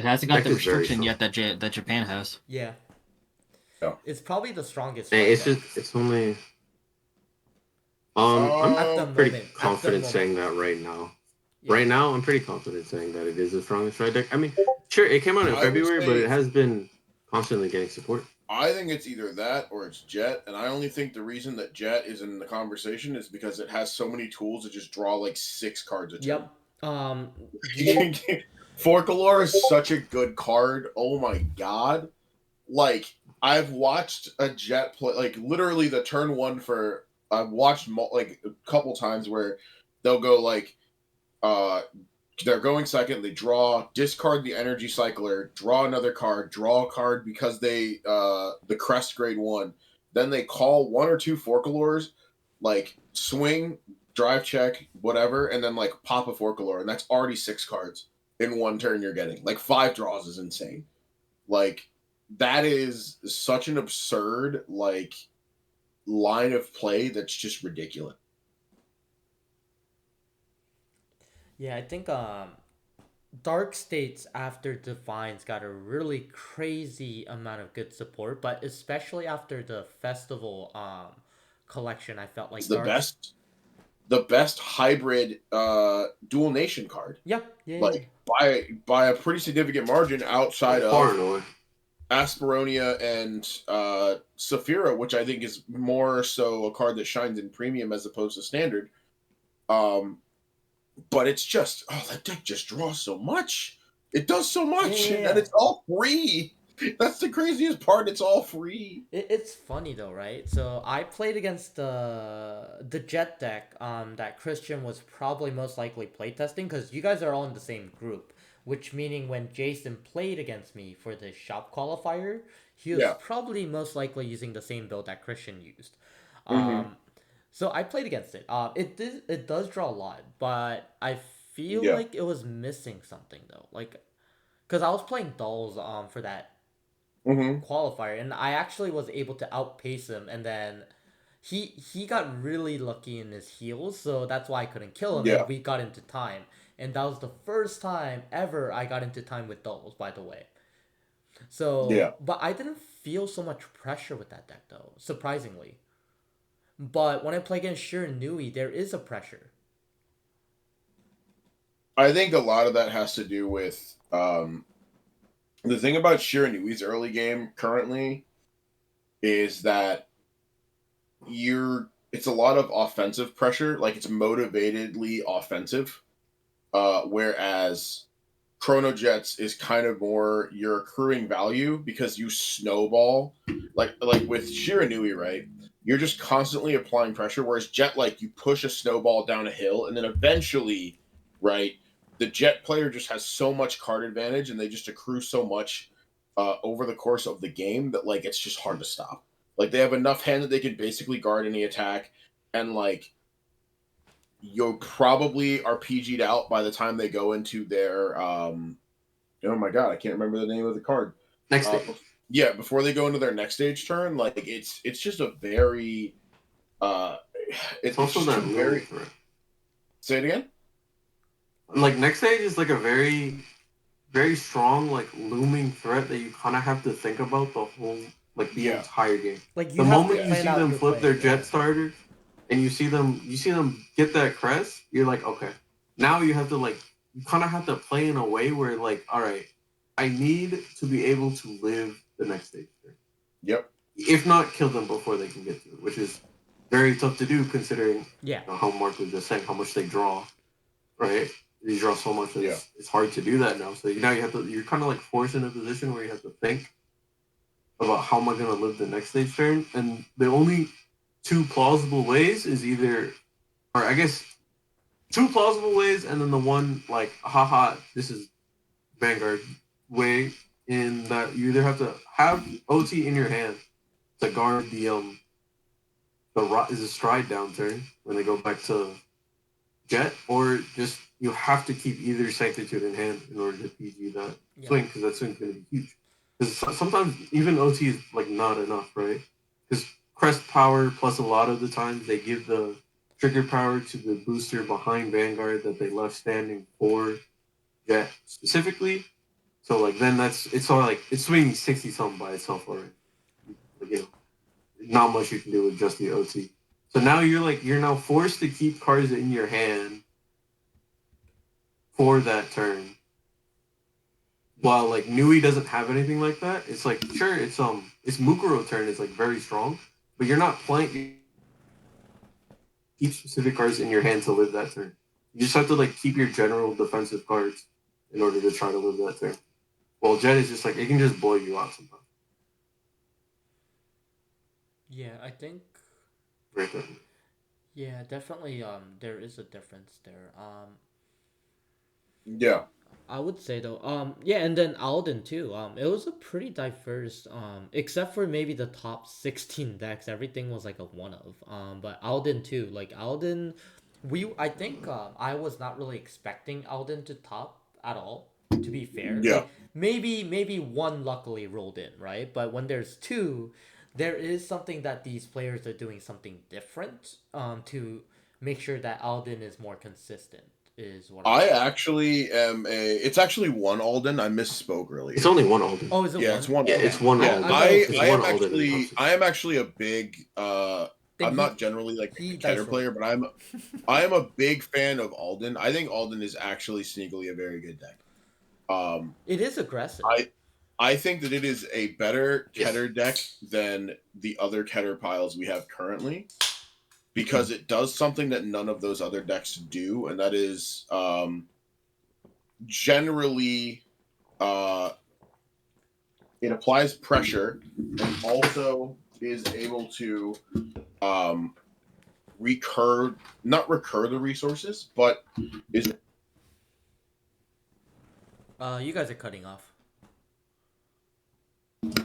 hasn't got Deck the is very restriction strong. yet that Japan has. Yeah. Yeah. It's probably the strongest. Hey, it's deck. just, it's only... At the I'm pretty moment, confident saying that right now. Yeah. Right now, I'm pretty confident saying that it is the strongest stride deck. I mean, sure, it came out in I would February, but say- it has been constantly getting support. I think it's either that or it's Jet, and I only think the reason that Jet is in the conversation is because it has so many tools to just draw like 6 cards a turn. Yep. Forkalore is such a good card. Oh my god. Like, I've watched a Jet play, like, literally the turn 1 for... I've watched, like, a couple times where they'll go, like, they're going second, they draw, discard the energy cycler, draw another card, draw a card because they, the crest grade 1. Then they call 1 or 2 Forkalores, like, swing, drive check, whatever, and then, like, pop a Forkalore, and that's already 6 cards in one turn you're getting. Like, 5 draws is insane. Like, that is such an absurd, like, line of play that's just ridiculous. Yeah, I think Dark States after Divines got a really crazy amount of good support, but especially after the festival collection, I felt like It's the best hybrid dual nation card. Yeah, yeah, Like by a pretty significant margin outside Far of and away. Asperonia and Saphira, which I think is more so a card that shines in premium as opposed to standard. But it's just, that deck just draws so much. It does so much, Yeah. and it's all free. That's the craziest part. It's all free. It's funny though, right? So I played against the Jet deck that Christian was probably most likely playtesting because you guys are all in the same group. Which meaning when Jason played against me for the shop qualifier, he was probably most likely using the same build that Christian used. So I played against it. It does draw a lot, but I feel like it was missing something though. Like, because I was playing dolls for that qualifier, and I actually was able to outpace him, and then he got really lucky in his heals, so that's why I couldn't kill him, and we got into time. And that was the first time ever I got into time with dolls, by the way. So, but I didn't feel so much pressure with that deck, though, surprisingly. But when I play against Shiranui, there is a pressure. I think a lot of that has to do with the thing about Shiranui's early game currently is that it's a lot of offensive pressure, like it's motivatedly offensive. Whereas Chrono Jets is kind of more your accruing value because you snowball, like with Shiranui, right? You're just constantly applying pressure. Whereas Jet, like you push a snowball down a hill, and then eventually, right, the Jet player just has so much card advantage, and they just accrue so much over the course of the game that like it's just hard to stop. Like they have enough hand that they can basically guard any attack, and like you'll probably are PG'd out by the time they go into their oh my god, I can't remember the name of the card. Next Uh, stage. yeah, before they go into their next stage turn, like it's just a very It's also just that a very threat. say it again. Like next stage is like a very, very strong like looming threat that you kind of have to think about the whole like the Yeah. entire game. Like you The have moment to you plan see out them your flip play, their jet yeah. starter, and you see them get that crest, you're like, okay, now you have to like you kind of have to play in a way where like, all right, I need to be able to live the next stage turn. Yep. If not, kill them before they can get to it, which is very tough to do considering Yeah. how Mark was just saying how much they draw, right? They draw so much that Yeah. it's hard to do that now. So now you're kind of like forced in a position where you have to think about how am I going to live the next stage turn, and the only two plausible ways is either, or I guess two plausible ways, and then the one like, haha, this is Vanguard way, in that you either have to have OT in your hand to guard is a stride downturn when they go back to Jet, or just you have to keep either Sanctitude in hand in order to PG that swing, because that swing's going to be huge. Because sometimes even OT is like not enough, right? Because crest power plus a lot of the times they give the trigger power to the booster behind Vanguard that they left standing for Jet specifically. So like then it's all like it's swinging 60 something by itself already. Like, you know, not much you can do with just the OT. So now you're now forced to keep cards in your hand for that turn. While like Nui doesn't have anything like that, it's like sure it's Mukuro turn is like very strong, but you're not playing keep specific cards in your hand to live that turn. You just have to like keep your general defensive cards in order to try to live that turn. Well, Jet is just like it can just blow you out sometimes. Yeah, I think. Right there. Yeah, definitely. There is a difference there. Yeah. I would say though. Yeah, and then Alden too. It was a pretty diverse. Except for maybe the top 16 decks, everything was like a one of. But Alden too. Like Alden, I think I was not really expecting Alden to top at all. To be fair, Yeah. like maybe one luckily rolled in, right? But when there's two, there is something that these players are doing something different. To make sure that Alden is more consistent. Is what I actually am it's actually one Alden. I misspoke earlier. It's only one Alden. Oh, is it Yeah, one? it's one. Yeah, it's one Yeah, Alden. It's I one am Alden in actually top I am actually a big Then I'm not generally like he a dice Keter rolled. player, but I am a big fan of Alden. I think Alden is actually sneakily a very good deck. It is aggressive. I think that it is a better Yes. Keter deck than the other Keter piles we have currently, because it does something that none of those other decks do, and that is generally it applies pressure and also is able to not recur the resources, but is You guys are cutting off.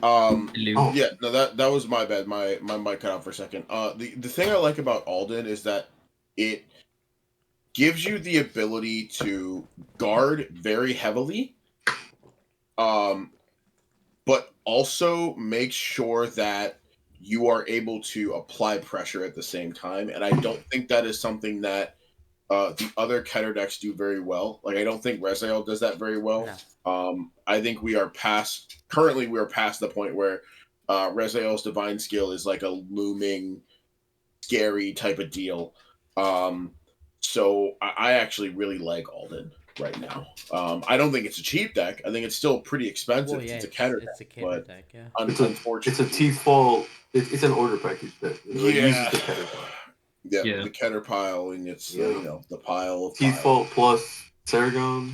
Hello. yeah, no, that was my bad. My mic cut out for a second. The thing I like about Alden is that it gives you the ability to guard very heavily, but also make sure that you are able to apply pressure at the same time. And I don't think that is something that the other Keter decks do very well. Like I don't think Rezael does that very well. No. I think we are past the point where Rezael's divine skill is like a looming, scary type of deal. So I actually really like Alden right now. I don't think it's a cheap deck. I think it's still pretty expensive. Well, yeah, it's a Keter it's a deck, Keter but deck, yeah. It's a unfortunately, T-fall. It's an order package deck. It uses the yeah. Keter card. Yeah, Yeah. the Keter pile, and it's Yeah. the pile of Teeth pile. Fault plus Saragon.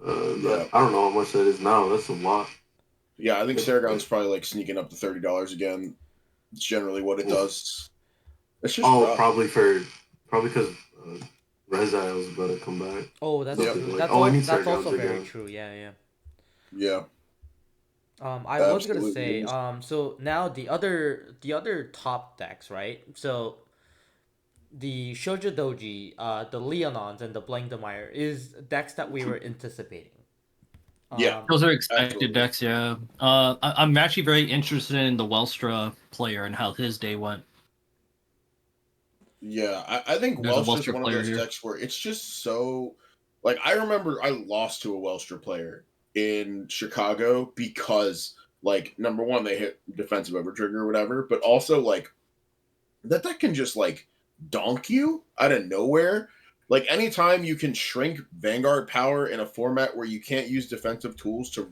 Yeah. I don't know how much that is now. That's a lot. Yeah, I think Saragon's probably like sneaking up to $30 again. It's generally what it does. It's just rough. Probably because Rezile is about to come back. Oh, that's Yep. true. Like, That's I all. need That's Sargons also very again. true. Yeah, yeah. Yeah, I was gonna say, absolutely. so now the other top decks, right? So the Shoujo Doji, the Leonons, and the Blangdemeyer is decks that we were anticipating. Yeah. Those are expected Absolutely. decks, yeah. I'm actually very interested in the Welstra player and how his day went. Yeah, I think There's a Welsh is Welstra one of player those here. decks where it's just so. Like, I remember I lost to a Welstra player in Chicago because, like, number one, they hit defensive overtrigger or whatever, but also, like, that deck can just, like, donk you out of nowhere. Like, anytime you can shrink Vanguard power in a format where you can't use defensive tools to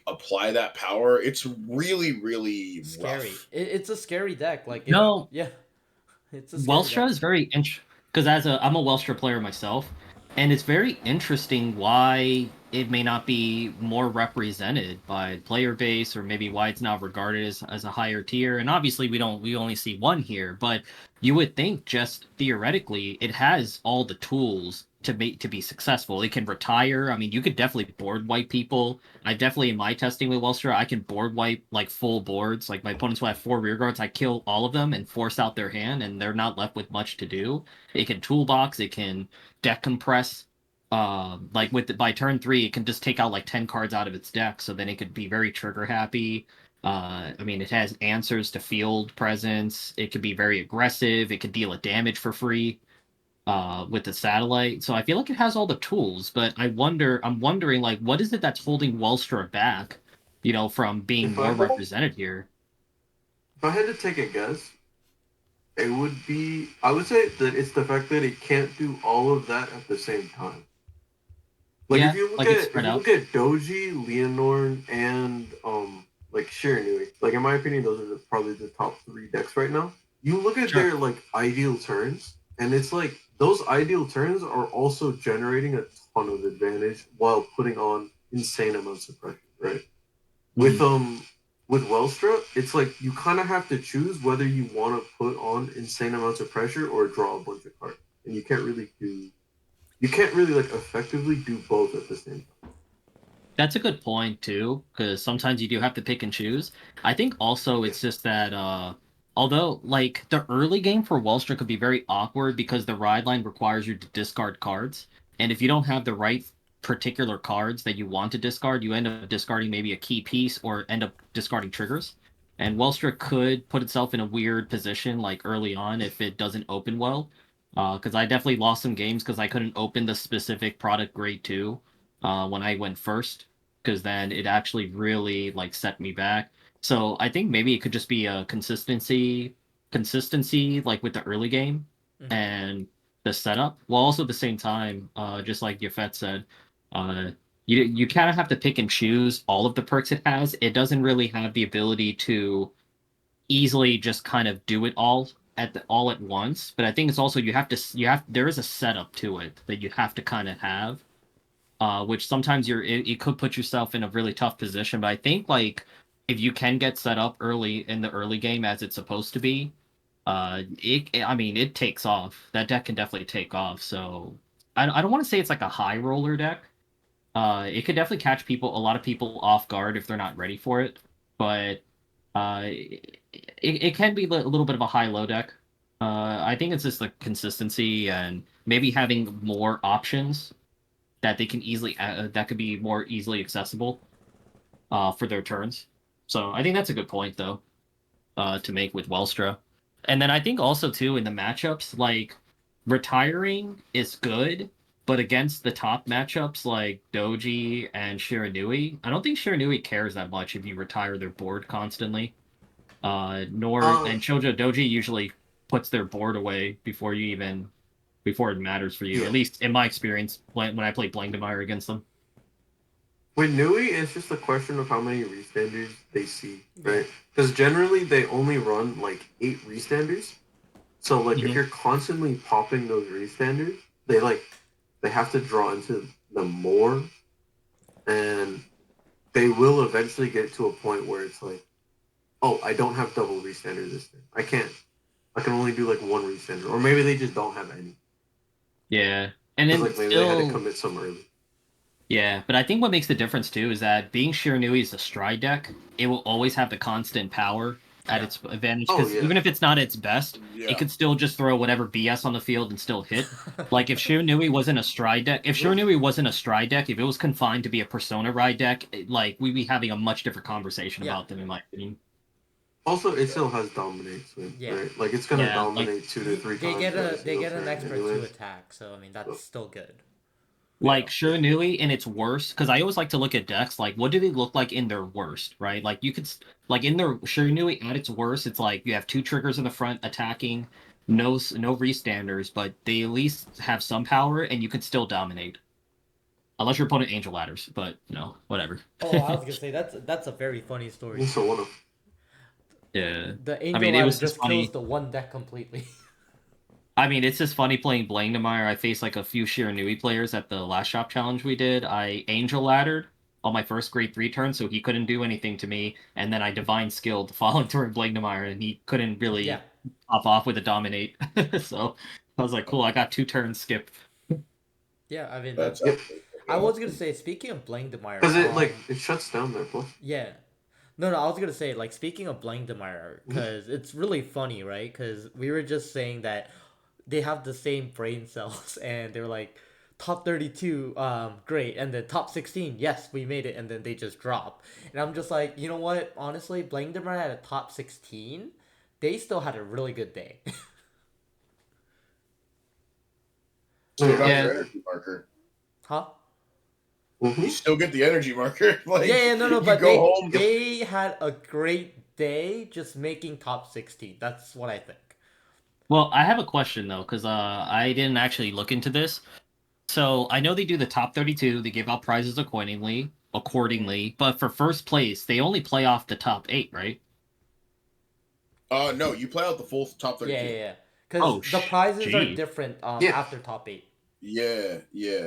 apply that power, it's really, really Scary. rough. It's a scary deck. Like if No, yeah, it's a scary Welstra deck. is very interesting because I'm a Welstra player myself, and it's very interesting why it may not be more represented by player base, or maybe why it's not regarded as a higher tier. And obviously, we only see one here, but you would think just theoretically it has all the tools to be successful. It can retire. I mean, you could definitely board wipe people. I definitely, in my testing with Welstra, I can board wipe like full boards. Like my opponents will have 4 rear guards, I kill all of them and force out their hand, and they're not left with much to do. It can toolbox, it can deck compress. Like by turn 3, it can just take out like 10 cards out of its deck, so then it could be very trigger happy. I mean, it has answers to field presence. It could be very aggressive. It could deal a damage for free with the satellite. So I feel like it has all the tools, but I'm wondering, like, what is it that's holding Welstra back, from being If I more had, represented here? if I had to take a guess, it would be. I would say that it's the fact that it can't do all of that at the same time. Like Yeah, like it's if spread you out. look at Doji, Leonorn, and like Shiranui, like in my opinion, those are probably the top 3 decks right now. You look at Sure. their like ideal turns, and it's like those ideal turns are also generating a ton of advantage while putting on insane amounts of pressure, right? With with Welstra, it's like you kind of have to choose whether you want to put on insane amounts of pressure or draw a bunch of cards, and you can't really like effectively do both at the same time. That's a good point too, because sometimes you do have to pick and choose. I think also Yeah. it's just that although like the early game for Welstra could be very awkward because the ride line requires you to discard cards, and if you don't have the right particular cards that you want to discard, you end up discarding maybe a key piece or end up discarding triggers. And Welstra could put itself in a weird position like early on if it doesn't open well. Because I definitely lost some games because I couldn't open the specific product grade 2 when I went first, because then it actually really like set me back. So I think maybe it could just be a consistency like with the early game Mm-hmm. and the setup, while also at the same time, just like Yafet said, uh, you kind of have to pick and choose all of the perks it has. It doesn't really have the ability to easily just kind of do it all at once. But I think it's also there is a setup to it that you have to kind of have, which sometimes it could put yourself in a really tough position. But I think like if you can get set up early in the early game as it's supposed to be, I mean it takes off. That deck can definitely take off. So I don't want to say it's like a high roller deck. It could definitely catch a lot of people off guard if they're not ready for it. But it can be a little bit of a high low deck. I think it's just the consistency and maybe having more options that they can easily that could be more easily accessible for their turns. So I think that's a good point though to make with Welstra. And then I think also too in the matchups, like retiring is good, but against the top matchups like Doji and Shiranui, I don't think Shiranui cares that much if you retire their board constantly. Nor Uh, and Shoujo Doji usually puts their board away before it matters for you. yeah. At least in my experience when I play Blangdemeyer against them. With Nui, it's just a question of how many restanders they see, Yeah. right? Because generally they only run like 8 restanders. So like if Mhm. you're constantly popping those restanders, they have to draw into them more, and they will eventually get to a point where it's like, oh, I don't have double restander this turn. I can't. I can only do like one restander, or maybe they just don't have any. Yeah, and Because then like maybe they had to still, commit some early. yeah, but I think what makes the difference too is that being Shiranui is a stride deck, it will always have the constant power at Yeah. its advantage. Oh, Because yeah. even if it's not its best, Yeah. it could still just throw whatever BS on the field and still hit. Like if Shiranui wasn't a stride deck, if Shiranui wasn't a stride deck, if it was confined to be a Persona ride deck, like we'd be having a much different conversation Yeah. about them, in my opinion. Also, it still has dominate swing, Yeah. right? Like it's gonna Yeah, like- dominate 2 to 3 They times. get every a they single get an turn expert anyways. 2 attack, so I mean that's still good. Like Yeah. Shiranui in its worst, because I always like to look at decks like what do they look like in their worst, right? Like you could like in their Shiranui at its worst, it's like you have two triggers in the front attacking, no restanders, but they at least have some power and you can still dominate. Unless your opponent angel ladders, but whatever. Oh, I was gonna say that's a very funny story So too. one of Yeah. The I angel mean, it ladder was just just kills funny. the one deck completely. I mean, it's just funny playing Blangdemeyer. I faced like a few Shiranui players at the last shop challenge we did. I angel laddered on my first grade 3 turn, so he couldn't do anything to me. And then I divine skilled the following turn Blangdemeyer, and he couldn't Yeah. really pop off with a dominate. So I was like, cool, I got 2 turns skip. Yeah, I mean That's that's. actually I was gonna say, speaking of Blangdemeyer, because it shuts down their plus. yeah. No, I was gonna say, like, speaking of Blangdemeyer, because it's really funny, right? Because we were just saying that they have the same brain cells, and they were like, top 32, great, and then top 16, yes, we made it, and then they just drop. And I'm just like, you know what? Honestly, Blangdemeyer at a top 16, they still had a really good day. still got Yeah. your energy marker. Huh? You still get the energy marker. Like Yeah, no, you but go home. they had a great day just making top 16. That's what I think. Well, I have a question though, because I didn't actually look into this. So I know they do the top 32. They give out prizes accordingly. But for first place, they only play off the top 8, right? No, you play out the full top 32. Yeah. Because Oh, the prizes are geez. different Yeah. after top 8. Yeah.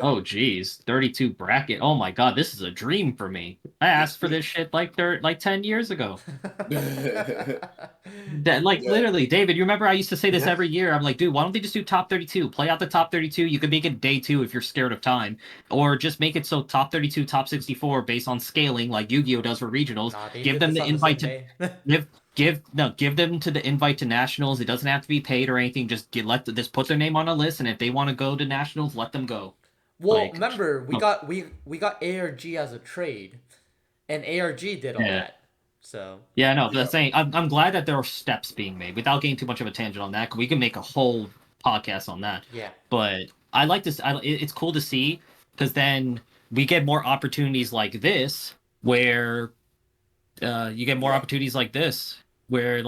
Oh, geez. 32 bracket. Oh my god, this is a dream for me. I asked for this shit like 10 years ago. That, like, Yeah. literally, David, you remember I used to say this Yeah. every year? I'm like, dude, why don't they just do top 32? Play out the top 32. You could make it day 2 if you're scared of time. Or just make it so top 32, top 64 based on scaling, like Yu-Gi-Oh! Does for regionals. Nah, they Give did them this the on invite same to day. give them to the invite to nationals. It doesn't have to be paid or anything. Just just put their name on a list, and if they want to go to nationals, let them go. Well, Like, remember, we oh, got ARG as a trade, and ARG did all yeah. that. So Yeah, no, but Yeah. I'm saying I'm glad that there are steps being made without getting too much of a tangent on that. We can make a whole podcast on that. yeah, But I like this. It's cool to see because then we get more opportunities like this where you get more Yeah. opportunities like this where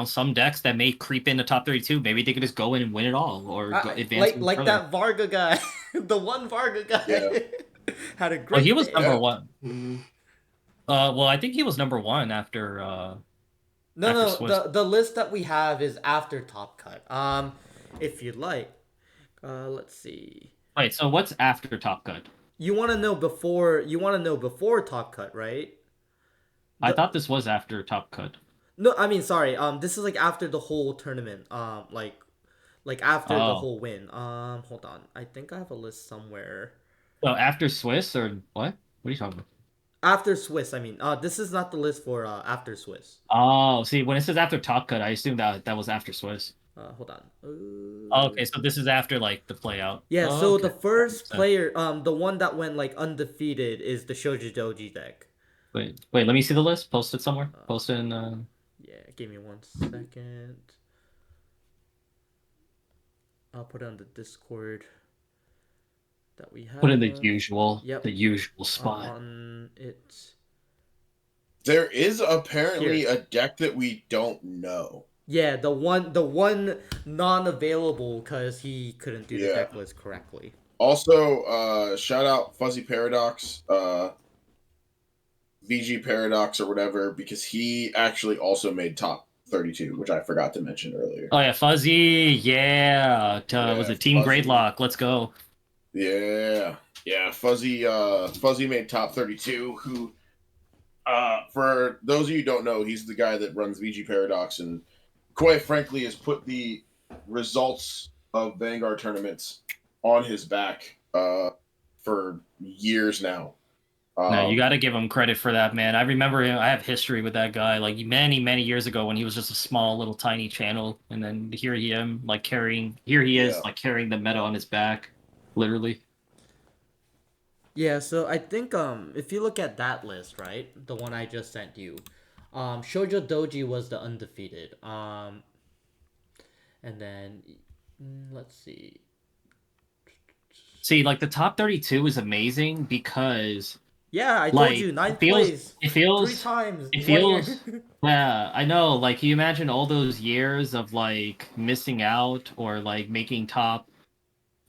some decks that may creep into top 32, maybe they could just go in and win it all or advance even like further. that Varga guy, the one Varga guy Yeah. had a Well, great he was day. number one. Mhm. Well, I think he was number one after. No, Swiss. the list that we have is after Top Cut. If you'd like, let's see. Wait, so what's after Top Cut? You want to know before? You want to know before Top Cut, right? I The- thought this was after Top Cut. No, I mean sorry. This is like after the whole tournament. Like after the Oh. whole win. Hold on. I think I have a list somewhere. So after Swiss or what? What are you talking about? After Swiss, I mean. This is not the list for after Swiss. Oh, see, when it says after Top Cut, I assume that was after Swiss. Hold on. Oh, okay, so this is after like the play out. Yeah, Oh, so okay. the first Makes sense. player, the one that went like undefeated is the Shoji Doji deck. Wait, let me see the list. Post it somewhere. Post it in. Yeah, give me 1 second. I'll put it on the Discord that we have. Put in the usual. Yep. The usual spot. On it. There is apparently Here. a deck that we don't know. Yeah, the one non-available because he couldn't do the Yeah. deck list correctly. Also, shout out Fuzzy Paradox, VG Paradox or whatever, because he actually also made top 32, which I forgot to mention earlier. Oh yeah, Fuzzy. Yeah. Was it Team Fuzzy. Greatlock? Let's go. Yeah. Yeah, Fuzzy made top 32, who for those of you who don't know, he's the guy that runs VG Paradox and quite frankly has put the results of Vanguard tournaments on his back for years now. No, you got to give him credit for that, man. I remember him. I have history with that guy, like many, many years ago when he was just a small, little, tiny channel, and then here he am, like carrying. Here he is, like carrying the meta on his back, literally. Yeah, so I think if you look at that list, right, the one I just sent you, Shoujo Doji was the undefeated. And then let's see. See, like the top 32 is amazing because Yeah, I told like you, ninth it feels, place. it feels, 3 times. it 1 year. feels. Yeah, I know. Like, you imagine all those years of like missing out or like making top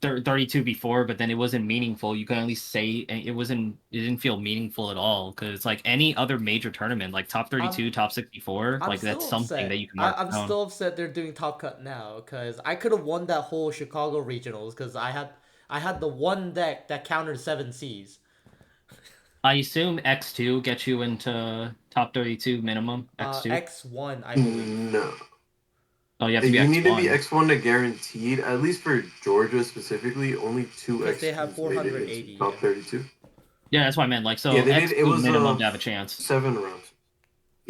32 before, but then it wasn't meaningful. You can at least say it didn't feel meaningful at all because like any other major tournament, like top 32, top 64, I'm like that's still something upset. that you can mark I'm down. still upset they're doing Top Cut now because I could have won that whole Chicago regionals because I had the one deck that countered 7 Cs. I assume X2 gets you into top 32 minimum. X2. X1, I believe. No. Oh, you have to be You X1. need to be X1 to guaranteed, at least for Georgia specifically, only 2 Because X2s they have made it 480. into top 32. Yeah, that's what I meant. Like, so Yeah, they X2 did. It was minimum to have a chance. 7 rounds.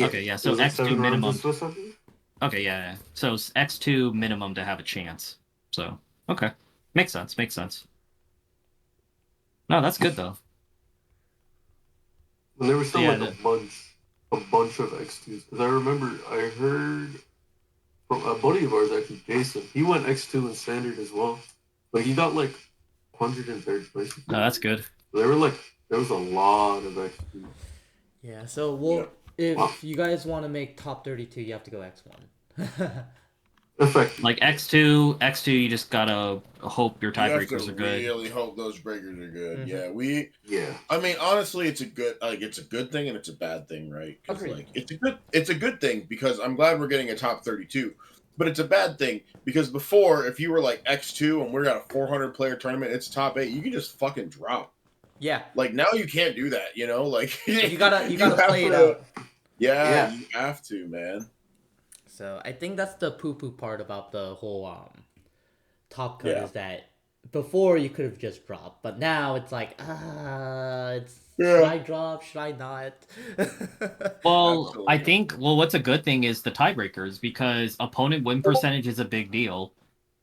Okay, yeah, so it was like X2 7 rounds minimum. of Swiss, I believe. Okay, yeah. So X2 minimum to have a chance. So, okay. Makes sense. Makes sense. No, that's good though. And there was still Yeah, like a bunch of X2s. Because I remember I heard from a buddy of ours, actually, Jason. He went X2 in standard as well. But he got like 103rd place. No, that's good. There was a lot of X2s. Yeah, so if you guys want to make top 32, you have to go X1. Effective. Like X2, you just gotta hope your tiebreakers are good. You really hope those breakers are good. Mm-hmm. Yeah, I mean, honestly, it's a good thing and it's a bad thing, right? Because like it's a good thing because I'm glad we're getting a top 32, but it's a bad thing because before, if you were like X2 and we're at a 400 player tournament, it's top 8, you can just fucking drop. Yeah. Like now you can't do that, you know? Like you gotta play it out. Yeah, you have to, man. So I think that's the poo-poo part about the whole top cut is that before you could have just dropped, but now it's like should I drop? Should I not? Well, absolutely. I think what's a good thing is the tiebreakers because opponent win percentage is a big deal.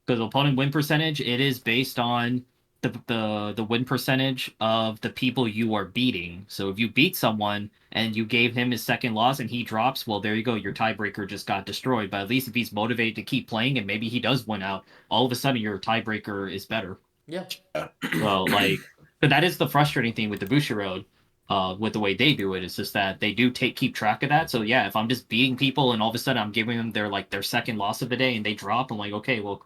Because opponent win percentage, it is based on the win percentage of the people you are beating. So if you beat someone and you gave him his second loss and he drops, well, there you go. Your tiebreaker just got destroyed. But at least if he's motivated to keep playing and maybe he does win out, all of a sudden your tiebreaker is better. Yeah. Well, like, but that is the frustrating thing with the Bushiroad. With the way they do it, it's just that they do keep track of that. So yeah, if I'm just beating people and all of a sudden I'm giving them their second loss of the day and they drop, I'm like, okay, well,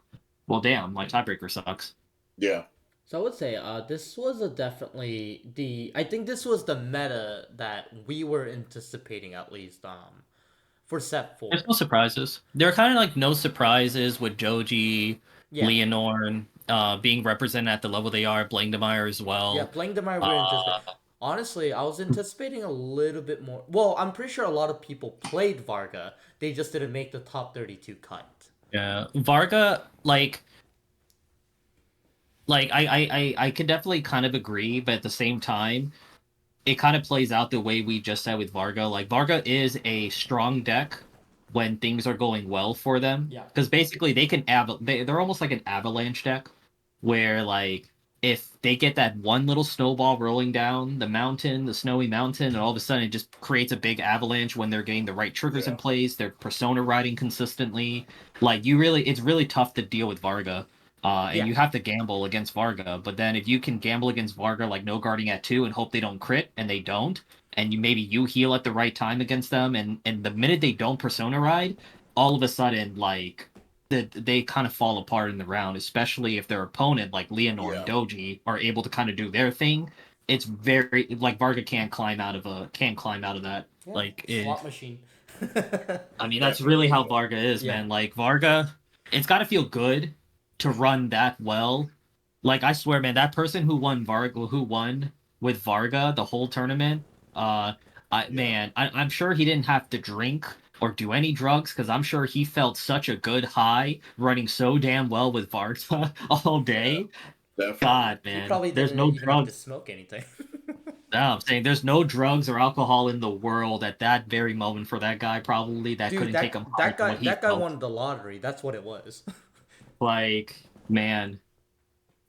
damn, my tiebreaker sucks. Yeah. So I would say this was I think this was the meta that we were anticipating at least for set 4. There's no surprises. There are kind of like no surprises with Joji, Leonor, being represented at the level they are, Blangdemeyer as well. Yeah, Blangdemeyer we're anticipating. Honestly, I was anticipating a little bit more. Well, I'm pretty sure a lot of people played Varga. They just didn't make the top 32 cut. Yeah, Varga, I could definitely kind of agree, but at the same time, it kind of plays out the way we just said with Varga. Like, Varga is a strong deck when things are going well for them. Yeah. Because basically, they're almost like an avalanche deck, where, like, if they get that one little snowball rolling down the snowy mountain, and all of a sudden it just creates a big avalanche when they're getting the right triggers in place, they're persona riding consistently. Like, it's really tough to deal with Varga. And you have to gamble against Varga, but then if you can gamble against Varga like no guarding at 2 and hope they don't crit, and they don't, and you heal at the right time against them, and the minute they don't persona ride, all of a sudden like they kind of fall apart in the round, especially if their opponent like Leonor and Doji are able to kind of do their thing. It's very like Varga can't climb out of that. Yeah, like slot machine. I mean, that's really how Varga is, Yeah. man. Like Varga, it's got to feel good to run that well. Like I swear, man, that person who won with Varga the whole tournament, I'm sure he didn't have to drink or do any drugs because I'm sure he felt such a good high running so damn well with Varga all day. Definitely. God, He man, probably there's didn't no even have to drugs. smoke anything. No, I'm saying there's no drugs or alcohol in the world at that very moment for that guy probably that Dude, couldn't take him higher that than guy what he that guy felt. won the lottery. That's what it was. Like, man.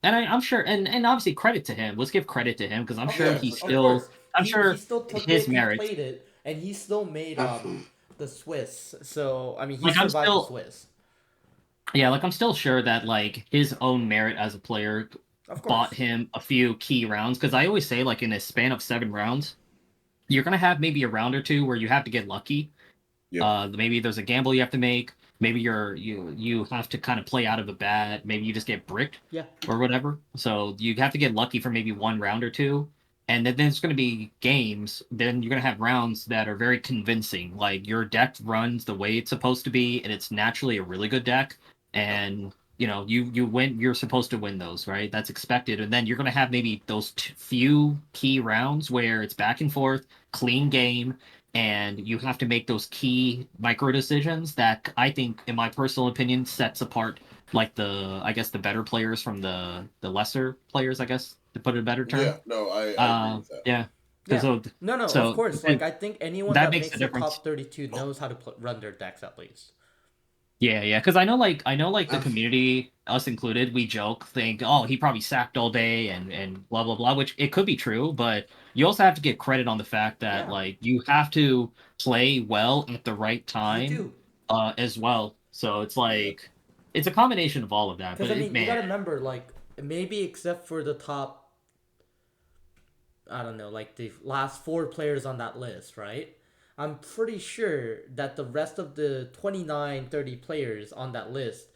And I'm sure and obviously credit to him. Let's give credit to him because I'm Of sure Yeah, course, for he's of sure. still course. I'm He sure still took his it, he merits. played it, and he still made Absolutely. the Swiss. So I mean he Like I'm survived the still Swiss. yeah, like I'm still sure that like his own merit as a player Of bought course. him a few key rounds because I always say like in a span of 7 rounds, you're gonna have maybe a round or two where you have to get lucky. Yep. Maybe there's a gamble you have to make. Maybe you have to kind of play out of a bat. Maybe you just get bricked Yeah. or whatever. So you have to get lucky for maybe one round or two. And then there's going to be games. Then you're going to have rounds that are very convincing. Like your deck runs the way it's supposed to be, and it's naturally a really good deck. And you win. You're supposed to win those, right? That's expected. And then you're going to have maybe those few key rounds where it's back and forth, clean game, and you have to make those key micro decisions that I think, in my personal opinion, sets apart like I guess the better players from the lesser players, I guess, to put it a better term. Yeah, no, I agree with that. Yeah, because Yeah. No, no, of so course. Like I think anyone that that makes a makes the difference. top 32 knows how to run their decks at least. Yeah, because I know the Abs- community, us included, we joke, think, oh, he probably sacked all day and blah blah blah, which it could be true, but you also have to get credit on the fact that Yeah. like you have to play well at the right You time, do. as well. So it's Yeah. like it's a combination of all of that. Cuz But I mean, you got man, to remember like maybe except for the top I don't know, like the last 4 players on that list, right? I'm pretty sure that the rest of the 29, 30 players on that list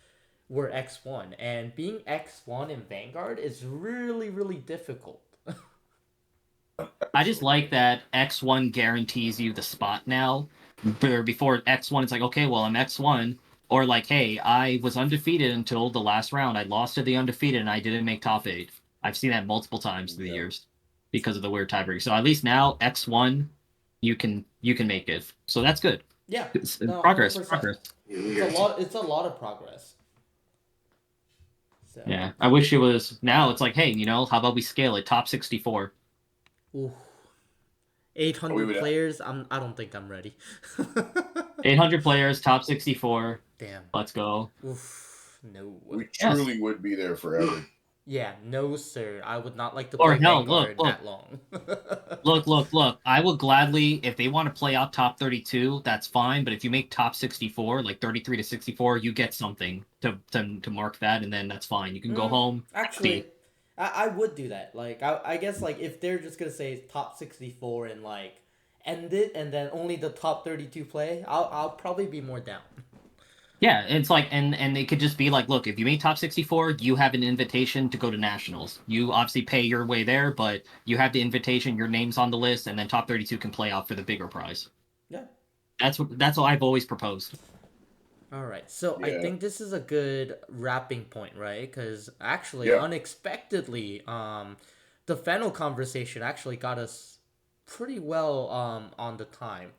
were X1. And being X1 in Vanguard is really, really difficult. I just like that X1 guarantees you the spot now. Before X1, it's like, okay, well, I'm X1. Or like, hey, I was undefeated until the last round. I lost to the undefeated and I didn't make top 8. I've seen that multiple times through the Yeah. years because of the weird tiebreak. So at least now X1, you can make it. So that's good. Yeah. It's No, progress, 100%. progress. It's a lot of progress. So, Yeah, I wish it was now. It's like, hey, how about we scale it top 64? ooh, We 800 would, players. I don't think I'm ready. 800 players, top 64. Damn. Let's go. Oof. No. we Yes. truly would be there forever. Yeah, no sir. I would not like to Or play hell, look, Vanguard look. that long. Look. I would gladly, if they want to play out top 32, that's fine. But if you make top 64, like 33 to 64, you get something to mark that, and then that's fine. You can go home Actually, happy. I would do that. Like I guess like if they're just gonna say top 64 and like end it and then only the top 32 play, I'll probably be more down. Yeah, it's like, and it could just be like, look, if you make top 64, you have an invitation to go to nationals. You obviously pay your way there, but you have the invitation, your name's on the list, and then top 32 can play out for the bigger prize. Yeah. That's what I've always proposed. All right. So I Yeah. think this is a good wrapping point, right? Because actually, Yeah. unexpectedly, the final conversation actually got us pretty well on the time.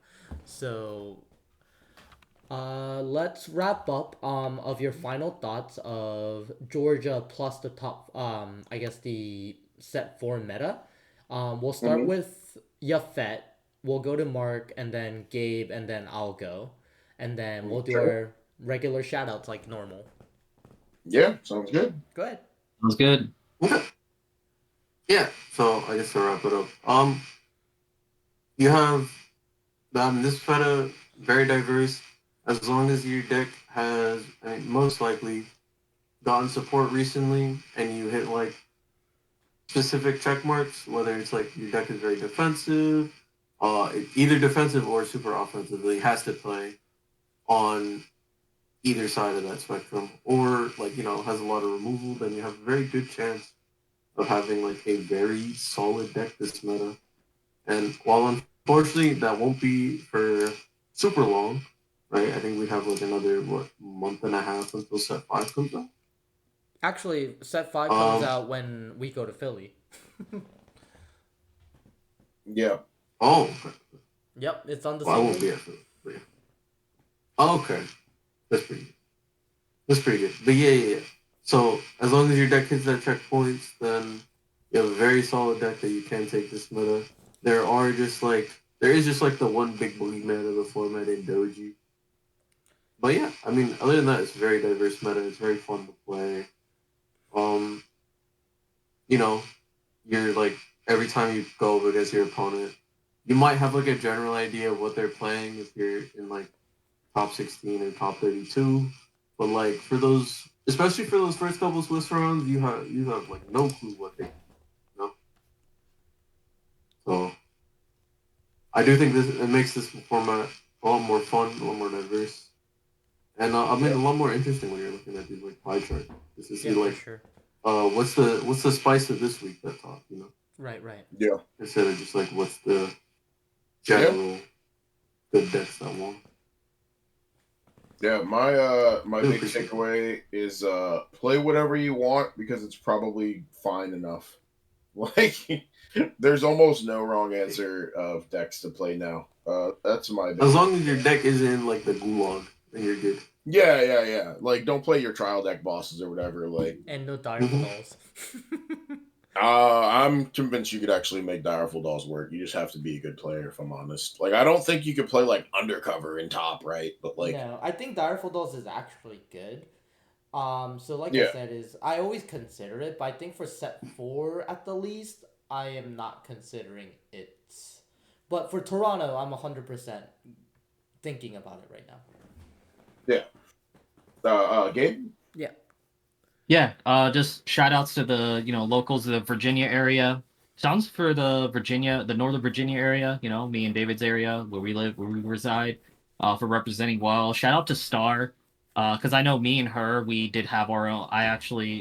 So let's wrap up of your final thoughts of Georgia plus the top I guess the set 4 meta. We'll start Mhm. with Yafet. We'll go to Mark and then Gabe and then I'll go. And then we'll do Sure. our regular shoutouts like normal. Yeah, sounds good. Go ahead. Sounds good. Okay. Yeah. So I guess to wrap it up, you have this meta very diverse. As long as your deck has, I mean, most likely gotten support recently, and you hit like specific check marks, whether it's like your deck is very defensive, either defensive or super offensively, has to play on either side of that spectrum, or like has a lot of removal, then you have a very good chance of having like a very solid deck this meta. And while unfortunately that won't be for super long, right? I think we have like another month and a half until set 5 comes out. Actually, set 5 comes Um. out when we go to Philly. Yeah. Oh, okay. Yep, it's on the Well, I same won't week. be at Philly. But yeah. Oh, okay, that's pretty good. That's pretty good. But yeah. So as long as your deck hits that checkpoints, then you have a very solid deck that you can take this meta. There is just like the one big boogeyman of the format in Doji. But yeah, I mean, other than that, it's a very diverse meta. It's very fun to play. Um, you know, you're like every time you go up against your opponent, you might have like a general idea of what they're playing if you're in like top 16 or top 32. But like for those, especially for those first couple Swiss rounds, you have like no clue what they, you know. So I do think this it makes this format a lot more fun, a lot more diverse, and I mean Yeah. a lot more interesting when you're looking at these like pie charts, just to see Yeah, for like sure. what's the spice of this week that top, Right, right. Yeah. instead of just like what's the Yeah. general good decks that won. Yeah. My I do big appreciate that. takeaway is play whatever you want because it's probably fine enough. Like there's almost no wrong answer of decks to play now. That's my big As thing. long as your deck isn't in like the gulag, then you're good. Yeah. Like don't play your trial deck bosses or whatever. Like And no direful Mm-hmm. dolls. I'm convinced you could actually make Direful Dolls work. You just have to be a good player, if I'm honest. Like I don't think you could play like undercover in top, right? But like No, I think direful dolls is actually good. So like I yeah. said, is I always consider it, but I think for set 4 at the least, I am not considering it. But for Toronto, I'm 100% thinking about it right now. Yeah. Gabe? Yeah. Yeah, just shout outs to the locals of the Virginia area. Sounds for the Northern Virginia area. Me and David's area where we live, where we reside. For representing well. Shout out to Star, because I know me and her we did have our own.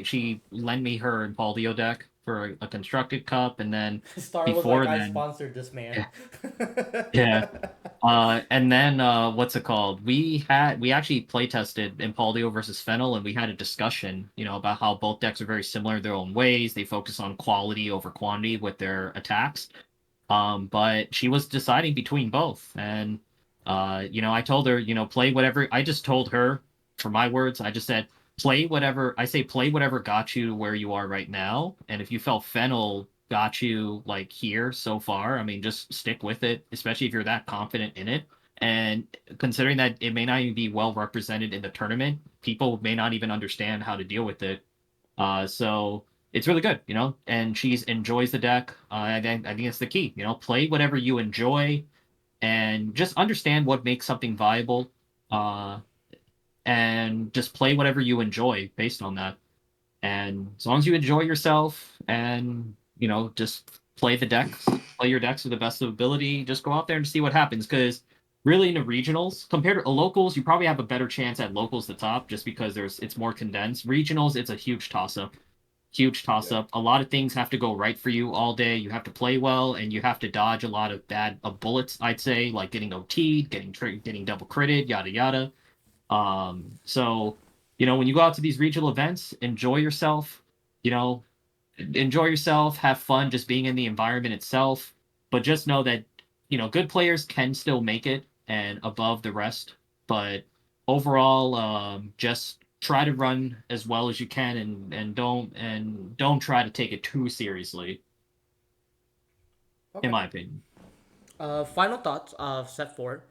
She lent me her Impaldio deck for a constructed cup, and then Star was like, before I then, sponsored this man. yeah, yeah. And then what's it called? We actually play tested Impaldio versus Fennel, and we had a discussion, about how both decks are very similar in their own ways. They focus on quality over quantity with their attacks. But she was deciding between both, and I told her, play whatever. I just told her, for my words, I just said, play whatever. I say, play whatever got you to where you are right now, and if you felt Fennel got you like here so far, I mean, just stick with it, especially if you're that confident in it. And considering that it may not even be well represented in the tournament, people may not even understand how to deal with it. So it's really good, and she enjoys the deck. I think it's the key, play whatever you enjoy and just understand what makes something viable. Uh, and just play whatever you enjoy based on that. And as long as you enjoy yourself and, just play your decks to the best of ability, just go out there and see what happens. Because really in the regionals, compared to locals, you probably have a better chance at locals to top just because it's more condensed. Regionals, it's a huge toss up. Huge toss Yeah. up. A lot of things have to go right for you all day. You have to play well, and you have to dodge a lot of bad bullets. I'd say, like getting OT'd, getting double critted, yada yada. So when you go out to these regional events, enjoy yourself. You know, enjoy yourself, have fun, just being in the environment itself. But just know that good players can still make it and above the rest. But overall, just try to run as well as you can, and don't try to take it too seriously, in Okay. my opinion. Final thoughts of set 4.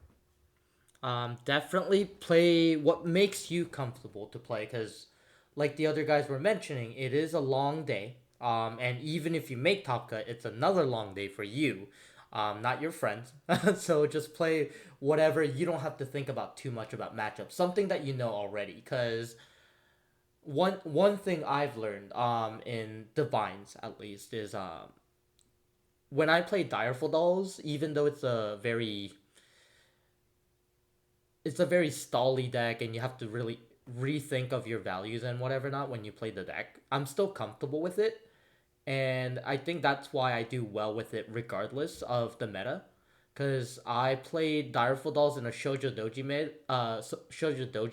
Definitely play what makes you comfortable to play, because, like the other guys were mentioning, it is a long day. And even if you make top cut, it's another long day for you, not your friends. So just play whatever. You don't have to think about too much about matchups. Something that you know already, because one thing I've learned in Divines at least is when I play Direful Dolls, even though it's a very stally deck and you have to really rethink of your values and whatever not when you play the deck, I'm still comfortable with it. And I think that's why I do well with it regardless of the meta. Because I played Direful Dolls in a Shoujo Doji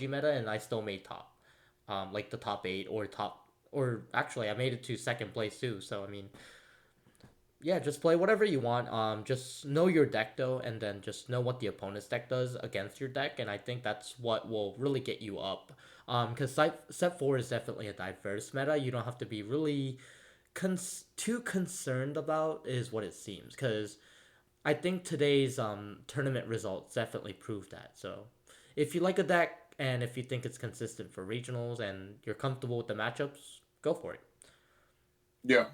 meta, and I still made top. Like the top 8 or top. Or actually, I made it to second place too. So, I mean, yeah, just play whatever you want. Just know your deck though, and then just know what the opponent's deck does against your deck, and I think that's what will really get you up. Because set 4 is definitely a diverse meta. You don't have to be really too concerned about is what it seems. Because I think today's tournament results definitely prove that. So if you like a deck and if you think it's consistent for regionals and you're comfortable with the matchups, go for it. Yeah,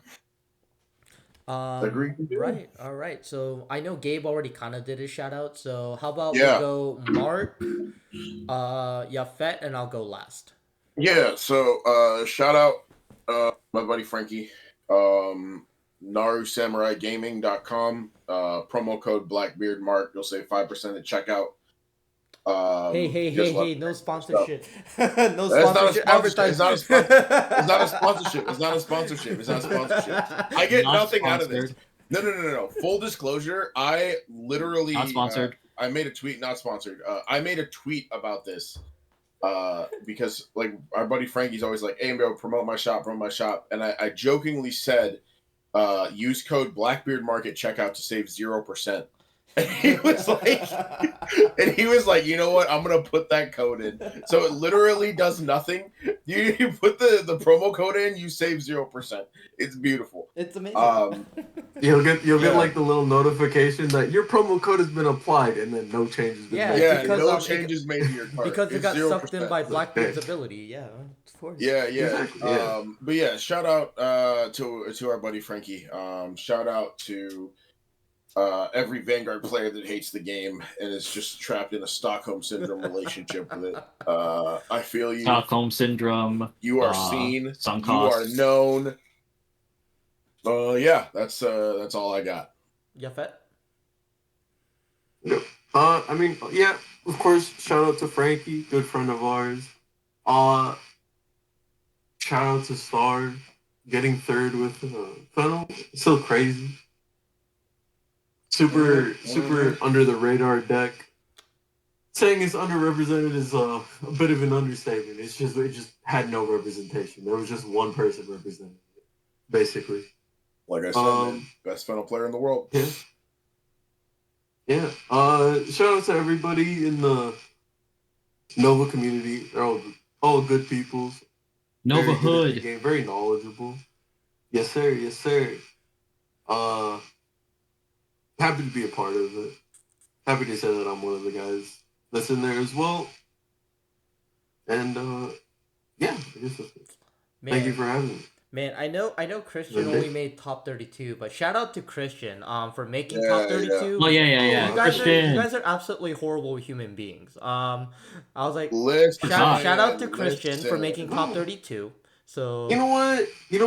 agree. Right. All right. So I know Gabe already kind of did his shout out. So how about we Yeah, go Mark, Yafet, and I'll go last. yeah. So shout out my buddy Frankie. NaruSamuraiGaming.com. Promo code Blackbeardmark. You'll save 5% at checkout. Hey! No sponsorship. No That's not a sponsorship. sponsorship. It's not a Advertising. It's not a sponsorship. It's not a sponsorship. It's not a sponsorship. I get Not nothing out of this. sponsored. No. Full disclosure, I literally Not sponsored. I made a tweet, not sponsored. I made a tweet about this because like our buddy Frankie's always like, "Hey, bro, promote my shop," and I jokingly said, "Use code Blackbeardmark at checkout to save 0%." And he was like, you know what? I'm gonna put that code in. So it literally does nothing. You put the promo code in, you save 0%. It's beautiful. It's amazing. You'll get Yeah. like the little notification that your promo code has been applied, and then no changes been Yeah, made. Yeah, because, no changes made to your card. because it It's got 0%. sucked in by Blackbeard's ability. Yeah, of course. Yeah. Exactly, yeah. But yeah, shout out to our buddy Frankie. Shout out to every Vanguard player that hates the game and is just trapped in a Stockholm syndrome relationship with it. I feel you. Stockholm syndrome. You are seen. Sunk You are costs. known. Yeah, that's all I got. Yafet? I mean, yeah, of course, shout out to Frankie, good friend of ours. Shout out to Star, getting third with Fennel. Still crazy. Super under the radar deck. Saying it's underrepresented is a bit of an understatement. It just had no representation. There was just one person represented, basically. Like I said, man, best funnel player in the world. Yeah. Shout out to everybody in the Nova community. They're all good people. Nova Very good at the Hood. game, very knowledgeable. Yes, sir. Happy to be a part of it. Happy to say that I'm one of the guys that's in there as well. And yeah, I guess that's it. Thank you for having me. Man, I know Christian Okay. only made top 32, but shout out to Christian for making Yeah, top 32. Oh yeah. You guys Christian. are absolutely horrible human beings. I was like, Listen, shout out to Christian for listen. making top 32. So You know what? He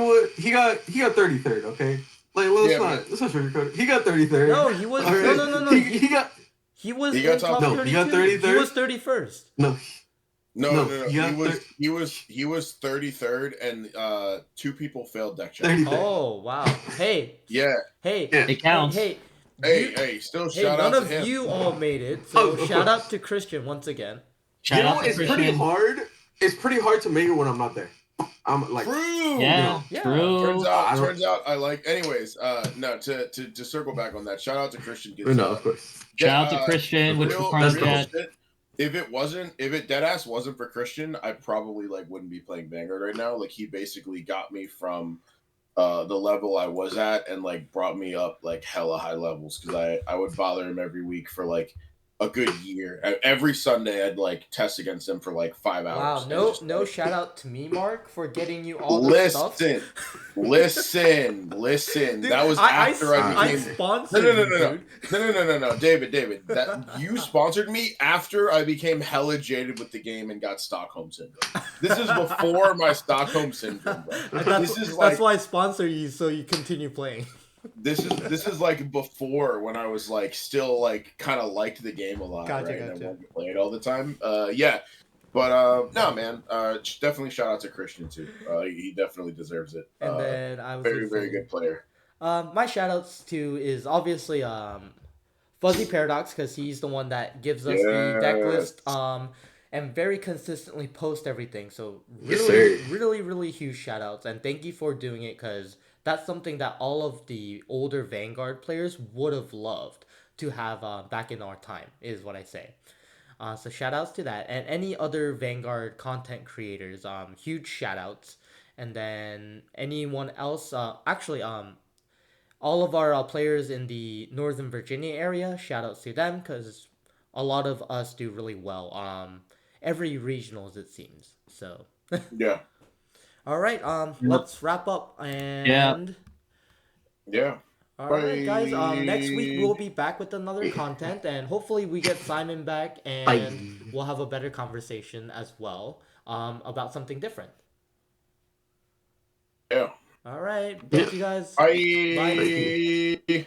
got 33rd. Okay, like let's not sugarcoat it. He got 33rd. no, he was All right? no. He got He was He got in top- top No, 32. he got 33rd? He was 31st. no. No. He got He was 33rd, and 2 people failed deck check. 33rd. Oh wow. Hey. Yeah. Hey. Yeah. It counts. Hey. Still Hey, shout out none to of him. you all made it. So Oh, of shout out course. to Christian once again. Shout out to It's pretty Christian. hard. It's pretty hard to make it when I'm not there. I'm like, True. Yeah, Yeah. true. Turns out I like. Anyways, no. To circle back on that, shout out to Christian. 'Cause, no, of course. Shout out to Christian with real Cards real Cat. shit, if it deadass wasn't for Christian, I probably wouldn't be playing Vanguard right now. Like he basically got me from the level I was at and brought me up hella high levels because I would bother him every week for a good year. Every Sunday I'd test against him for 5 hours. Wow, And no just, shout out to me, Mark, for getting you all this stuff. listen. Dude, That was after I I became. sponsored No. you, dude. No, David. That you sponsored me after I became hella jaded with the game and got Stockholm syndrome. This is before my Stockholm syndrome, bro. That's why I sponsor you so you continue playing. This is before when I was still kind of liked the game a lot, Gotcha, right? And I gotcha. wanted to play it all the time. Yeah. But no, man. Definitely shout out to Christian too. He definitely deserves it. And then I was very gonna very say, good player. My shout outs to is obviously Fuzzy Paradox, because he's the one that gives us the deck list, and very consistently post everything. So Yes, really, sir. really, really huge shout outs, and thank you for doing it, because that's something that all of the older Vanguard players would have loved to have back in our time, is what I say. So shout outs to that, and any other Vanguard content creators, huge shout outs. And then anyone else, all of our players in the Northern Virginia area, shout outs to them, because a lot of us do really well. Every regionals, it seems. So, Yeah. all right. Let's wrap up. Yeah. And Yeah. all right, guys. Next week Bye. we'll be back with another content, and hopefully we get Simon back, Bye. and we'll have a better conversation as well. About something different. Yeah. All right. Yeah. Thank you guys. Bye. Bye. Thank you.